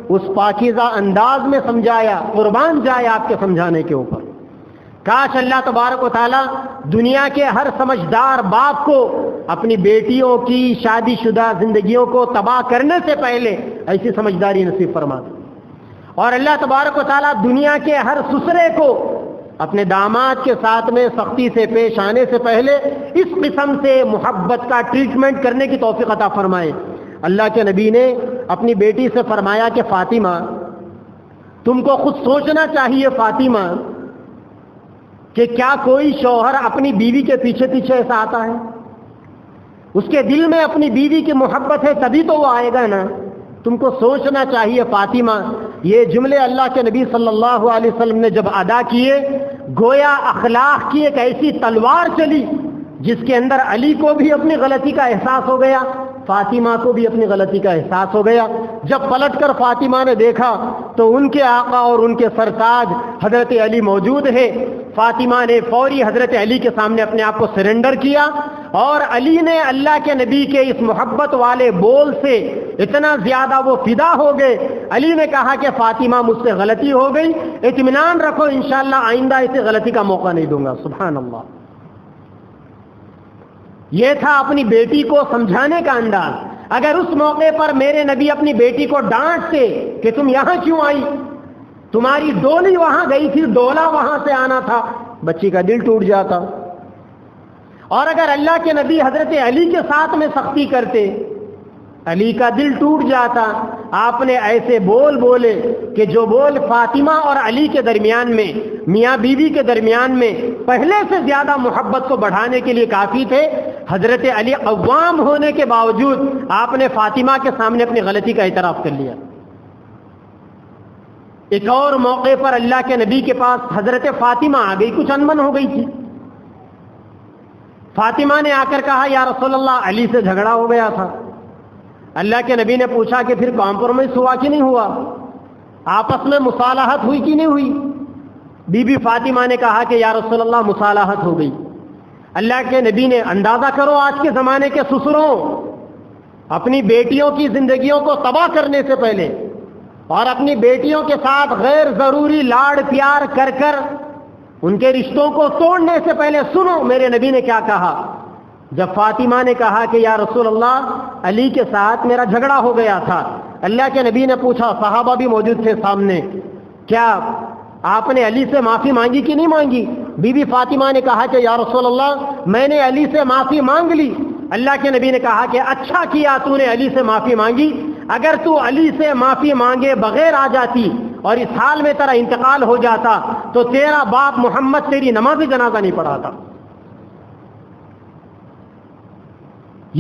اس پاکیزہ انداز میں سمجھایا، قربان جائے آپ کے سمجھانے کے اوپر۔ کاش اللہ تبارک و تعالیٰ دنیا کے ہر سمجھدار باپ کو اپنی بیٹیوں کی شادی شدہ زندگیوں کو تباہ کرنے سے پہلے ایسی سمجھداری نصیب فرما دے، اور اللہ تبارک و تعالیٰ دنیا کے ہر سسرے کو اپنے داماد کے ساتھ میں سختی سے پیش آنے سے پہلے اس قسم سے محبت کا ٹریٹمنٹ کرنے کی توفیق عطا فرمائے۔ اللہ کے نبی نے اپنی بیٹی سے فرمایا کہ فاطمہ، تم کو خود سوچنا چاہیے فاطمہ کہ کیا کوئی شوہر اپنی بیوی کے پیچھے پیچھے ایسا آتا ہے؟ اس کے دل میں اپنی بیوی کی محبت ہے تبھی تو وہ آئے گا نا۔ تم کو سوچنا چاہیے فاطمہ۔ یہ جملے اللہ کے نبی صلی اللہ علیہ وسلم نے جب ادا کیے، گویا اخلاق کی ایک ایسی تلوار چلی جس کے اندر علی کو بھی اپنی غلطی کا احساس ہو گیا، فاطمہ کو بھی اپنی غلطی کا احساس ہو گیا۔ جب پلٹ کر فاطمہ نے دیکھا تو ان کے آقا اور ان کے سرتاج حضرت علی موجود ہے۔ فاطمہ نے فوری حضرت علی کے سامنے اپنے آپ کو سرنڈر کیا، اور علی نے اللہ کے نبی کے اس محبت والے بول سے اتنا زیادہ وہ فدا ہو گئے۔ علی نے کہا کہ فاطمہ مجھ سے غلطی ہو گئی، اطمینان رکھو انشاءاللہ آئندہ اسے غلطی کا موقع نہیں دوں گا۔ سبحان اللہ۔ یہ تھا اپنی بیٹی کو سمجھانے کا انداز۔ اگر اس موقع پر میرے نبی اپنی بیٹی کو ڈانٹتے کہ تم یہاں کیوں آئی، تمہاری ڈولی وہاں گئی تھی، ڈولا وہاں سے آنا تھا، بچی کا دل ٹوٹ جاتا۔ اور اگر اللہ کے نبی حضرت علی کے ساتھ میں سختی کرتے، علی کا دل ٹوٹ جاتا۔ آپ نے ایسے بول بولے کہ جو بول فاطمہ اور علی کے درمیان میں، میاں بیوی کے درمیان میں پہلے سے زیادہ محبت کو بڑھانے کے لیے کافی تھے۔ حضرت علی قوام ہونے کے باوجود آپ نے فاطمہ کے سامنے اپنی غلطی کا اعتراف کر لیا۔ ایک اور موقع پر اللہ کے نبی کے پاس حضرت فاطمہ آ گئی، کچھ انبن ہو گئی تھی۔ فاطمہ نے آ کر کہا یا رسول اللہ علی سے جھگڑا ہو گیا تھا۔ اللہ کے نبی نے پوچھا کہ پھر کمپرومائز ہوا کہ نہیں ہوا، آپس میں مصالحت ہوئی کہ نہیں ہوئی؟ بی بی فاطمہ نے کہا کہ یا رسول اللہ مصالحت ہو گئی۔ اللہ کے نبی نے اندازہ کرو آج کے زمانے کے سسروں اپنی بیٹیوں کی زندگیوں کو تباہ کرنے سے پہلے اور اپنی بیٹیوں کے ساتھ غیر ضروری لاڑ پیار کر کر ان کے رشتوں کو توڑنے سے پہلے سنو میرے نبی نے کیا کہا۔ جب فاطمہ نے کہا کہ یا رسول اللہ علی کے ساتھ میرا جھگڑا ہو گیا تھا، اللہ کے نبی نے پوچھا، صحابہ بھی موجود تھے سامنے، کیا آپ نے علی سے معافی مانگی کہ نہیں مانگی؟ بی بی فاطمہ نے کہا کہ یا رسول اللہ میں نے علی سے معافی مانگ لی۔ اللہ کے نبی نے کہا کہ اچھا کیا تو نے علی سے معافی مانگی، اگر تو علی سے معافی مانگے بغیر آ جاتی اور اس حال میں تیرا انتقال ہو جاتا تو تیرا باپ محمد تیری نماز جنازہ نہیں پڑھاتا۔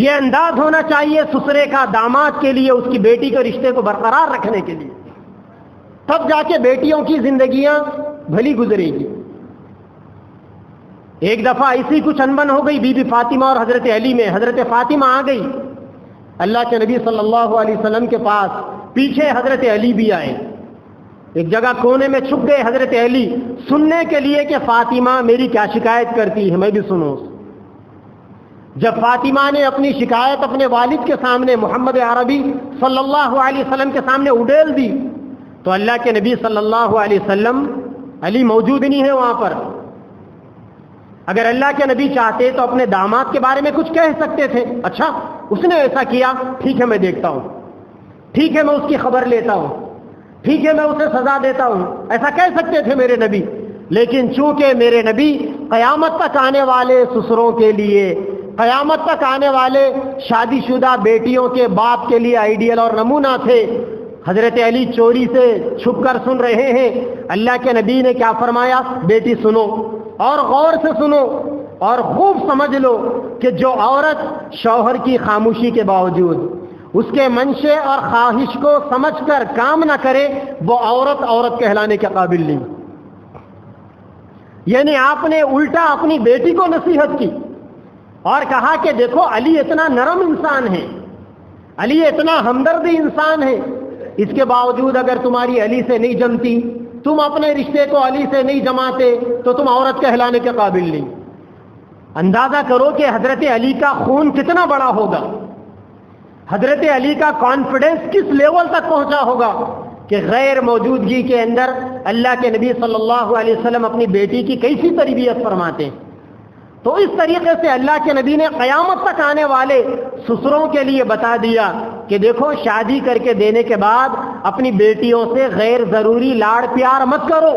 یہ انداز ہونا چاہیے سسرے کا داماد کے لیے، اس کی بیٹی کے رشتے کو برقرار رکھنے کے لیے، تب جا کے بیٹیوں کی زندگیاں بھلی گزرے گی۔ ایک دفعہ ایسی کچھ انبن ہو گئی بی بی فاطمہ اور حضرت علی میں۔ حضرت فاطمہ آ گئی اللہ کے نبی صلی اللہ علیہ وسلم کے پاس، پیچھے حضرت علی بھی آئے، ایک جگہ کونے میں چھپ گئے حضرت علی سننے کے لیے کہ فاطمہ میری کیا شکایت کرتی ہے، میں بھی سنوں۔ جب فاطمہ نے اپنی شکایت اپنے والد کے سامنے محمد عربی صلی اللہ علیہ وسلم کے سامنے اڈیل دی تو اللہ کے نبی صلی اللہ علیہ وسلم، علی موجود نہیں ہے وہاں پر، اگر اللہ کے نبی چاہتے تو اپنے داماد کے بارے میں کچھ کہہ سکتے تھے، اچھا اس نے ایسا کیا، ٹھیک ہے میں دیکھتا ہوں، ٹھیک ہے میں اس کی خبر لیتا ہوں، ٹھیک ہے میں اسے سزا دیتا ہوں، ایسا کہہ سکتے تھے میرے نبی۔ لیکن چونکہ میرے نبی قیامت تک آنے والے سسروں کے لیے، قیامت تک آنے والے شادی شدہ بیٹیوں کے باپ کے لیے آئیڈیل اور نمونہ تھے، حضرت علی چوری سے چھپ کر سن رہے ہیں۔ اللہ کے نبی نے کیا فرمایا، بیٹی سنو اور غور سے سنو اور خوب سمجھ لو کہ جو عورت شوہر کی خاموشی کے باوجود اس کے منشے اور خواہش کو سمجھ کر کام نہ کرے وہ عورت کہلانے کے قابل نہیں۔ یعنی آپ نے الٹا اپنی بیٹی کو نصیحت کی اور کہا کہ دیکھو علی اتنا نرم انسان ہے، علی اتنا ہمدرد انسان ہے، اس کے باوجود اگر تمہاری علی سے نہیں جمتی، تم اپنے رشتے کو علی سے نہیں جماتے تو تم عورت کہلانے کے قابل نہیں۔ اندازہ کرو کہ حضرت علی کا خون کتنا بڑا ہوگا، حضرت علی کا کانفیڈنس کس لیول تک پہنچا ہوگا کہ غیر موجودگی کے اندر اللہ کے نبی صلی اللہ علیہ وسلم اپنی بیٹی کی کیسی تربیت فرماتے ہیں۔ تو اس طریقے سے اللہ کے نبی نے قیامت تک آنے والے سسروں کے لیے بتا دیا کہ دیکھو، شادی کر کے دینے کے بعد اپنی بیٹیوں سے غیر ضروری لاڑ پیار مت کرو۔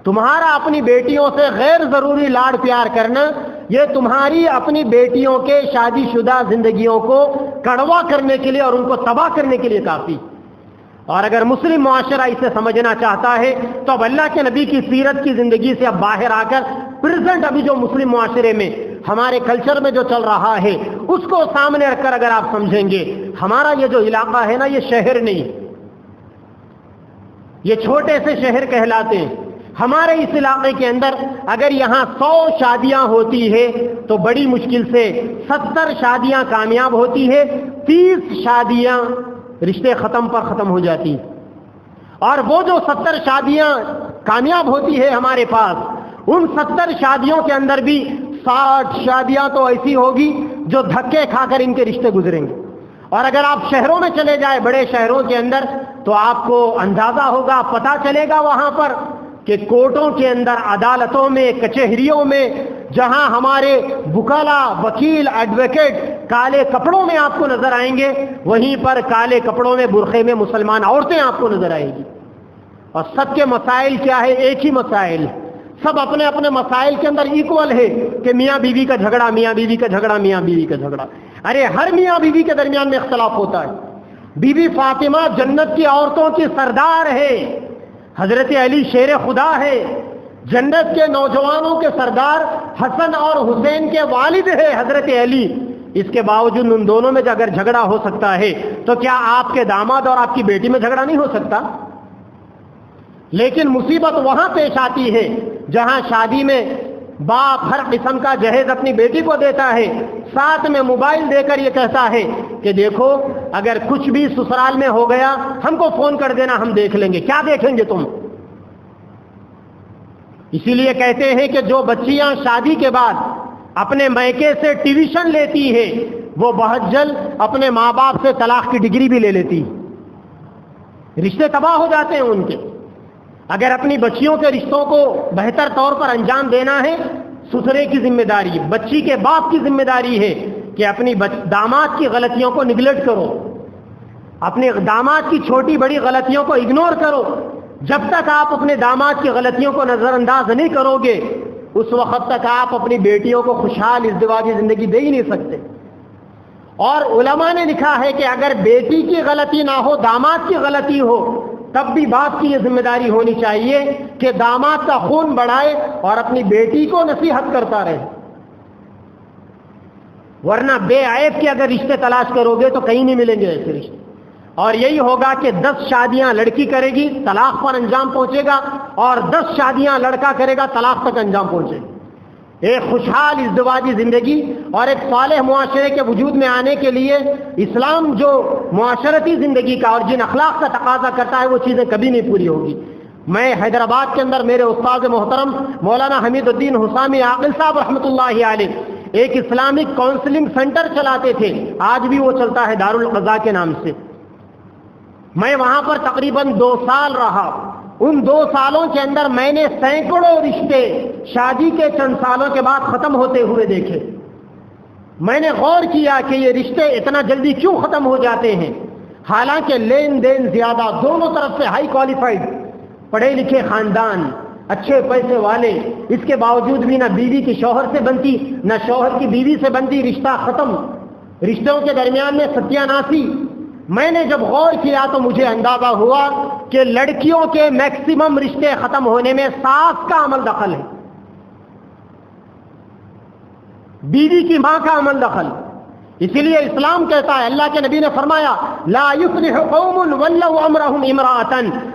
تمہارا اپنی بیٹیوں سے غیر ضروری لاڑ پیار کرنا یہ تمہاری اپنی بیٹیوں کے شادی شدہ زندگیوں کو کڑوا کرنے کے لیے اور ان کو تباہ کرنے کے لیے کافی۔ اور اگر مسلم معاشرہ اسے سمجھنا چاہتا ہے تو اب اللہ کے نبی کی سیرت کی زندگی سے اب باہر آ کر پریزنٹ ابھی جو مسلم معاشرے میں ہمارے کلچر میں جو چل رہا ہے اس کو سامنے رکھ کر اگر آپ سمجھیں گے، ہمارا یہ جو علاقہ ہے نا، یہ شہر نہیں، یہ چھوٹے سے شہر کہلاتے ہیں۔ ہمارے اس علاقے کے اندر اگر یہاں 100 شادیاں ہوتی ہے تو بڑی مشکل سے 70 شادیاں کامیاب ہوتی ہے، 30 شادیاں رشتے ختم پر ختم ہو جاتی۔ اور وہ جو 70 شادیاں کامیاب ہوتی ہے ہمارے پاس، ان 70 شادیوں کے اندر بھی 60 شادیاں تو ایسی ہوگی جو دھکے کھا کر ان کے رشتے گزریں گے۔ اور اگر آپ شہروں میں چلے جائیں، بڑے شہروں کے اندر، تو آپ کو اندازہ ہوگا، پتہ چلے گا وہاں پر کہ کورٹوں کے اندر، عدالتوں میں، کچہریوں میں، جہاں ہمارے وکلا، وکیل، ایڈوکیٹ کالے کپڑوں میں آپ کو نظر آئیں گے، وہیں پر کالے کپڑوں میں، برقعے میں مسلمان عورتیں آپ کو نظر آئیں گی۔ اور سب کے مسائل کیا ہے؟ ایک ہی مسائل، سب اپنے اپنے مسائل کے اندر ایکول ہے کہ میاں بیوی کا جھگڑا، میاں بیوی کا جھگڑا، میاں بیوی کا جھگڑا۔ ارے ہر میاں بیوی کے درمیان میں اختلاف ہوتا ہے۔ بی بی فاطمہ جنت کی عورتوں کی سردار ہے، حضرت علی شیر خدا ہے، جنت کے نوجوانوں کے سردار حسن اور حسین کے والد ہے حضرت علی۔ اس کے باوجود ان دونوں میں اگر جھگڑا ہو سکتا ہے تو کیا آپ کے داماد اور آپ کی بیٹی میں جھگڑا نہیں ہو سکتا؟ لیکن مصیبت وہاں پیش آتی ہے جہاں شادی میں باپ ہر قسم کا جہیز اپنی بیٹی کو دیتا ہے، ساتھ میں موبائل دے کر یہ کہتا ہے کہ دیکھو اگر کچھ بھی سسرال میں ہو گیا ہم کو فون کر دینا، ہم دیکھ لیں گے۔ کیا دیکھیں گے تم؟ اسی لیے کہتے ہیں کہ جو بچیاں شادی کے بعد اپنے میکے سے ٹیوشن لیتی ہے وہ بہت جلد اپنے ماں باپ سے طلاق کی ڈگری بھی لے لیتی، رشتے تباہ ہو جاتے ہیں ان کے۔ اگر اپنی بچیوں کے رشتوں کو بہتر طور پر انجام دینا ہے، سسرے کی ذمہ داری، بچی کے باپ کی ذمہ داری ہے کہ اپنی داماد کی غلطیوں کو نگلیکٹ کرو، اپنے داماد کی چھوٹی بڑی غلطیوں کو اگنور کرو۔ جب تک آپ اپنے داماد کی غلطیوں کو نظر انداز نہیں کرو گے، اس وقت تک آپ اپنی بیٹیوں کو خوشحال ازدواجی زندگی دے ہی نہیں سکتے۔ اور علماء نے لکھا ہے کہ اگر بیٹی کی غلطی نہ ہو، داماد کی غلطی ہو، تب بھی باپ کی یہ ذمہ داری ہونی چاہیے کہ داماد کا خون بڑھائے اور اپنی بیٹی کو نصیحت کرتا رہے، ورنہ بے عیب کے اگر رشتے تلاش کرو گے تو کہیں نہیں ملیں گے ایسے رشتے۔ اور یہی ہوگا کہ 10 شادیاں لڑکی کرے گی، طلاق پر انجام پہنچے گا، اور 10 شادیاں لڑکا کرے گا، طلاق تک انجام پہنچے گا۔ ایک خوشحال ازدواجی زندگی اور ایک صالح معاشرے کے وجود میں آنے کے لیے اسلام جو معاشرتی زندگی کا اور جن اخلاق کا تقاضا کرتا ہے وہ چیزیں کبھی نہیں پوری ہوگی۔ میں حیدرآباد کے اندر میرے استاد محترم مولانا حمید الدین حسامی عاقل صاحب رحمۃ اللہ علیہ ایک اسلامک کاؤنسلنگ سینٹر چلاتے تھے، آج بھی وہ چلتا ہے دارالقضاء کے نام سے۔ میں وہاں پر تقریباً 2 سال رہا۔ ان 2 سالوں کے اندر میں نے سینکڑوں رشتے شادی کے چند سالوں کے بعد ختم ہوتے ہوئے دیکھے۔ میں نے غور کیا کہ یہ رشتے اتنا جلدی کیوں ختم ہو جاتے ہیں، حالانکہ لین دین زیادہ، دونوں طرف سے ہائی کوالیفائڈ، پڑھے لکھے خاندان، اچھے پیسے والے، اس کے باوجود بھی نہ بیوی کی شوہر سے بنتی نہ شوہر کی بیوی سے بنتی، رشتہ ختم، رشتوں کے درمیان میں ستیہ ناسی۔ میں نے جب غور کیا تو مجھے اندازہ ہوا کہ لڑکیوں کے میکسیمم رشتے ختم ہونے میں ساس کا عمل دخل ہے، بیوی کی ماں کا عمل دخل۔ اسی لیے اسلام کہتا ہے، اللہ کے نبی نے فرمایا لا یفلح قوم ولوا امرهم امرأة،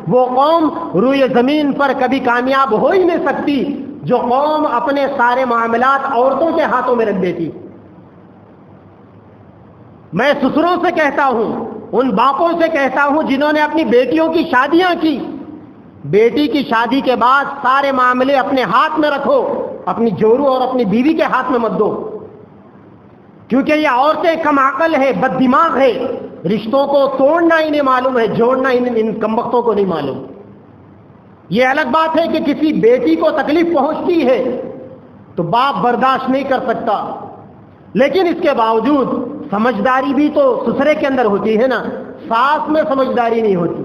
وہ قوم روئے زمین پر کبھی کامیاب ہو ہی نہیں سکتی جو قوم اپنے سارے معاملات عورتوں کے ہاتھوں میں رکھ دیتی۔ میں سسروں سے کہتا ہوں، ان باپوں سے کہتا ہوں جنہوں نے اپنی بیٹیوں کی شادیاں کی، بیٹی کی شادی کے بعد سارے معاملے اپنے ہاتھ میں رکھو، اپنی جورو اور اپنی بیوی کے ہاتھ میں مت دو، کیونکہ یہ عورتیں کم عقل ہے، بد دماغ ہے، رشتوں کو توڑنا انہیں معلوم ہے، جوڑنا ان کمبختوں کو نہیں معلوم۔ یہ الگ بات ہے کہ کسی بیٹی کو تکلیف پہنچتی ہے تو باپ برداشت نہیں کر سکتا، لیکن اس کے باوجود سمجھداری بھی تو سسرے کے اندر ہوتی ہے نا، ساس میں سمجھداری نہیں ہوتی۔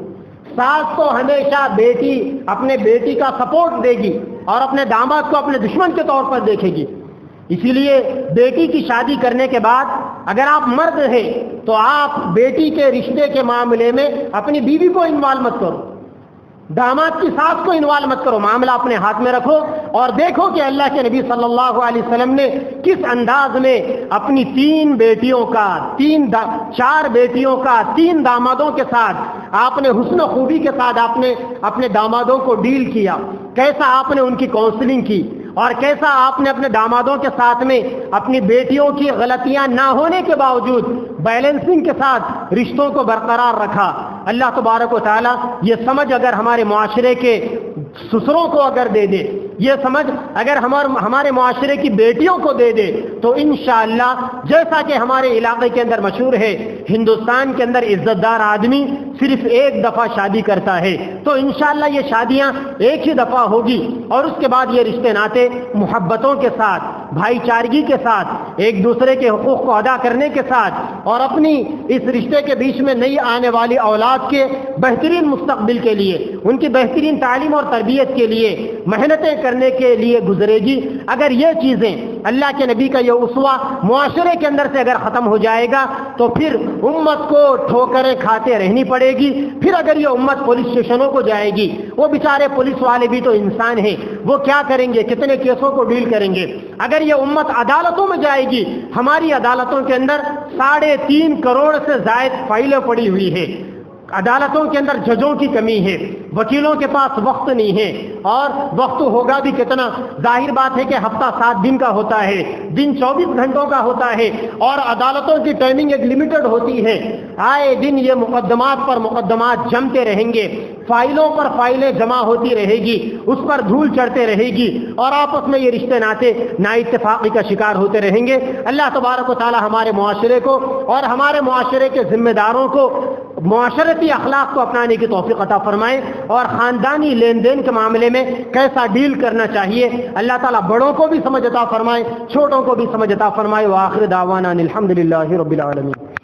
ساس تو ہمیشہ بیٹی اپنے بیٹی کا سپورٹ دے گی اور اپنے داماد کو اپنے دشمن کے طور پر دیکھے گی۔ اسی لیے بیٹی کی شادی کرنے کے بعد اگر آپ مرد ہیں تو آپ بیٹی کے رشتے کے معاملے میں اپنی بیوی کو انوالو مت کرو، داماد کی ساس کو انوالو مت کرو، معاملہ اپنے ہاتھ میں رکھو اور دیکھو کہ اللہ کے نبی صلی اللہ علیہ وسلم نے کس انداز میں اپنی تین بیٹیوں کا چار بیٹیوں کا تین دامادوں کے ساتھ آپ نے حسن و خوبی کے ساتھ آپ نے اپنے دامادوں کو ڈیل کیا، کیسا آپ نے ان کی کاؤنسلنگ کی اور کیسا آپ نے اپنے دامادوں کے ساتھ میں اپنی بیٹیوں کی غلطیاں نہ ہونے کے باوجود بیلنسنگ کے ساتھ رشتوں کو برقرار رکھا۔ اللہ تبارک و تعالی یہ سمجھ اگر ہمارے معاشرے کے سسروں کو اگر دے دے، یہ سمجھ اگر ہمارے معاشرے کی بیٹیوں کو دے دے تو انشاءاللہ جیسا کہ ہمارے علاقے کے اندر مشہور ہے، ہندوستان کے اندر عزت دار آدمی صرف ایک دفعہ شادی کرتا ہے، تو انشاءاللہ یہ شادیاں ایک ہی دفعہ ہوگی اور اس کے بعد یہ رشتے ناتے محبتوں کے ساتھ، بھائی چارگی کے ساتھ، ایک دوسرے کے حقوق کو ادا کرنے کے ساتھ اور اپنی اس رشتے کے بیچ میں نئی آنے والی اولاد کے بہترین مستقبل کے لیے، ان کی بہترین تعلیم اور تربیت کے لیے محنتیں کرنے کے لیے گزرے گی۔ اگر یہ چیزیں اللہ کے نبی کا یہ اسوہ معاشرے کے اندر سے اگر ختم ہو جائے گا تو پھر امت کو ٹھوکریں کھاتے رہنی پڑے گی۔ پھر اگر یہ امت پولیس اسٹیشنوں کو جائے گی، وہ بیچارے پولیس والے بھی تو انسان ہیں، وہ کیا کریں گے، کتنے کیسوں کو ڈیل کریں گے۔ اگر یہ امت عدالتوں میں جائے گی، ہماری عدالتوں کے اندر 3.5 کروڑ سے زائد فائلیں پڑی ہوئی ہے، عدالتوں کے اندر ججوں کی کمی ہے، وکیلوں کے پاس وقت نہیں ہے، اور وقت ہوگا بھی کتنا، ظاہر بات ہے کہ ہفتہ 7 دن کا ہوتا ہے، دن 24 گھنٹوں کا ہوتا ہے اور عدالتوں کی ٹائمنگ ایک لمیٹڈ ہوتی ہے۔ آئے دن یہ مقدمات پر مقدمات جمتے رہیں گے، فائلوں پر فائلیں جمع ہوتی رہے گی، اس پر دھول چڑھتے رہے گی اور آپس میں یہ رشتے ناتے نا اتفاقی کا شکار ہوتے رہیں گے۔ اللہ تبارک و تعالی ہمارے معاشرے کو اور ہمارے معاشرے کے ذمہ داروں کو معاشرتی اخلاق کو اپنانے کی توفیق عطا فرمائے اور خاندانی لین دین کے معاملے میں کیسا ڈیل کرنا چاہیے اللہ تعالیٰ بڑوں کو بھی سمجھ عطا فرمائے، چھوٹوں کو بھی سمجھ عطا فرمائے۔ وآخر دعوانا الحمدللہ رب العالمین۔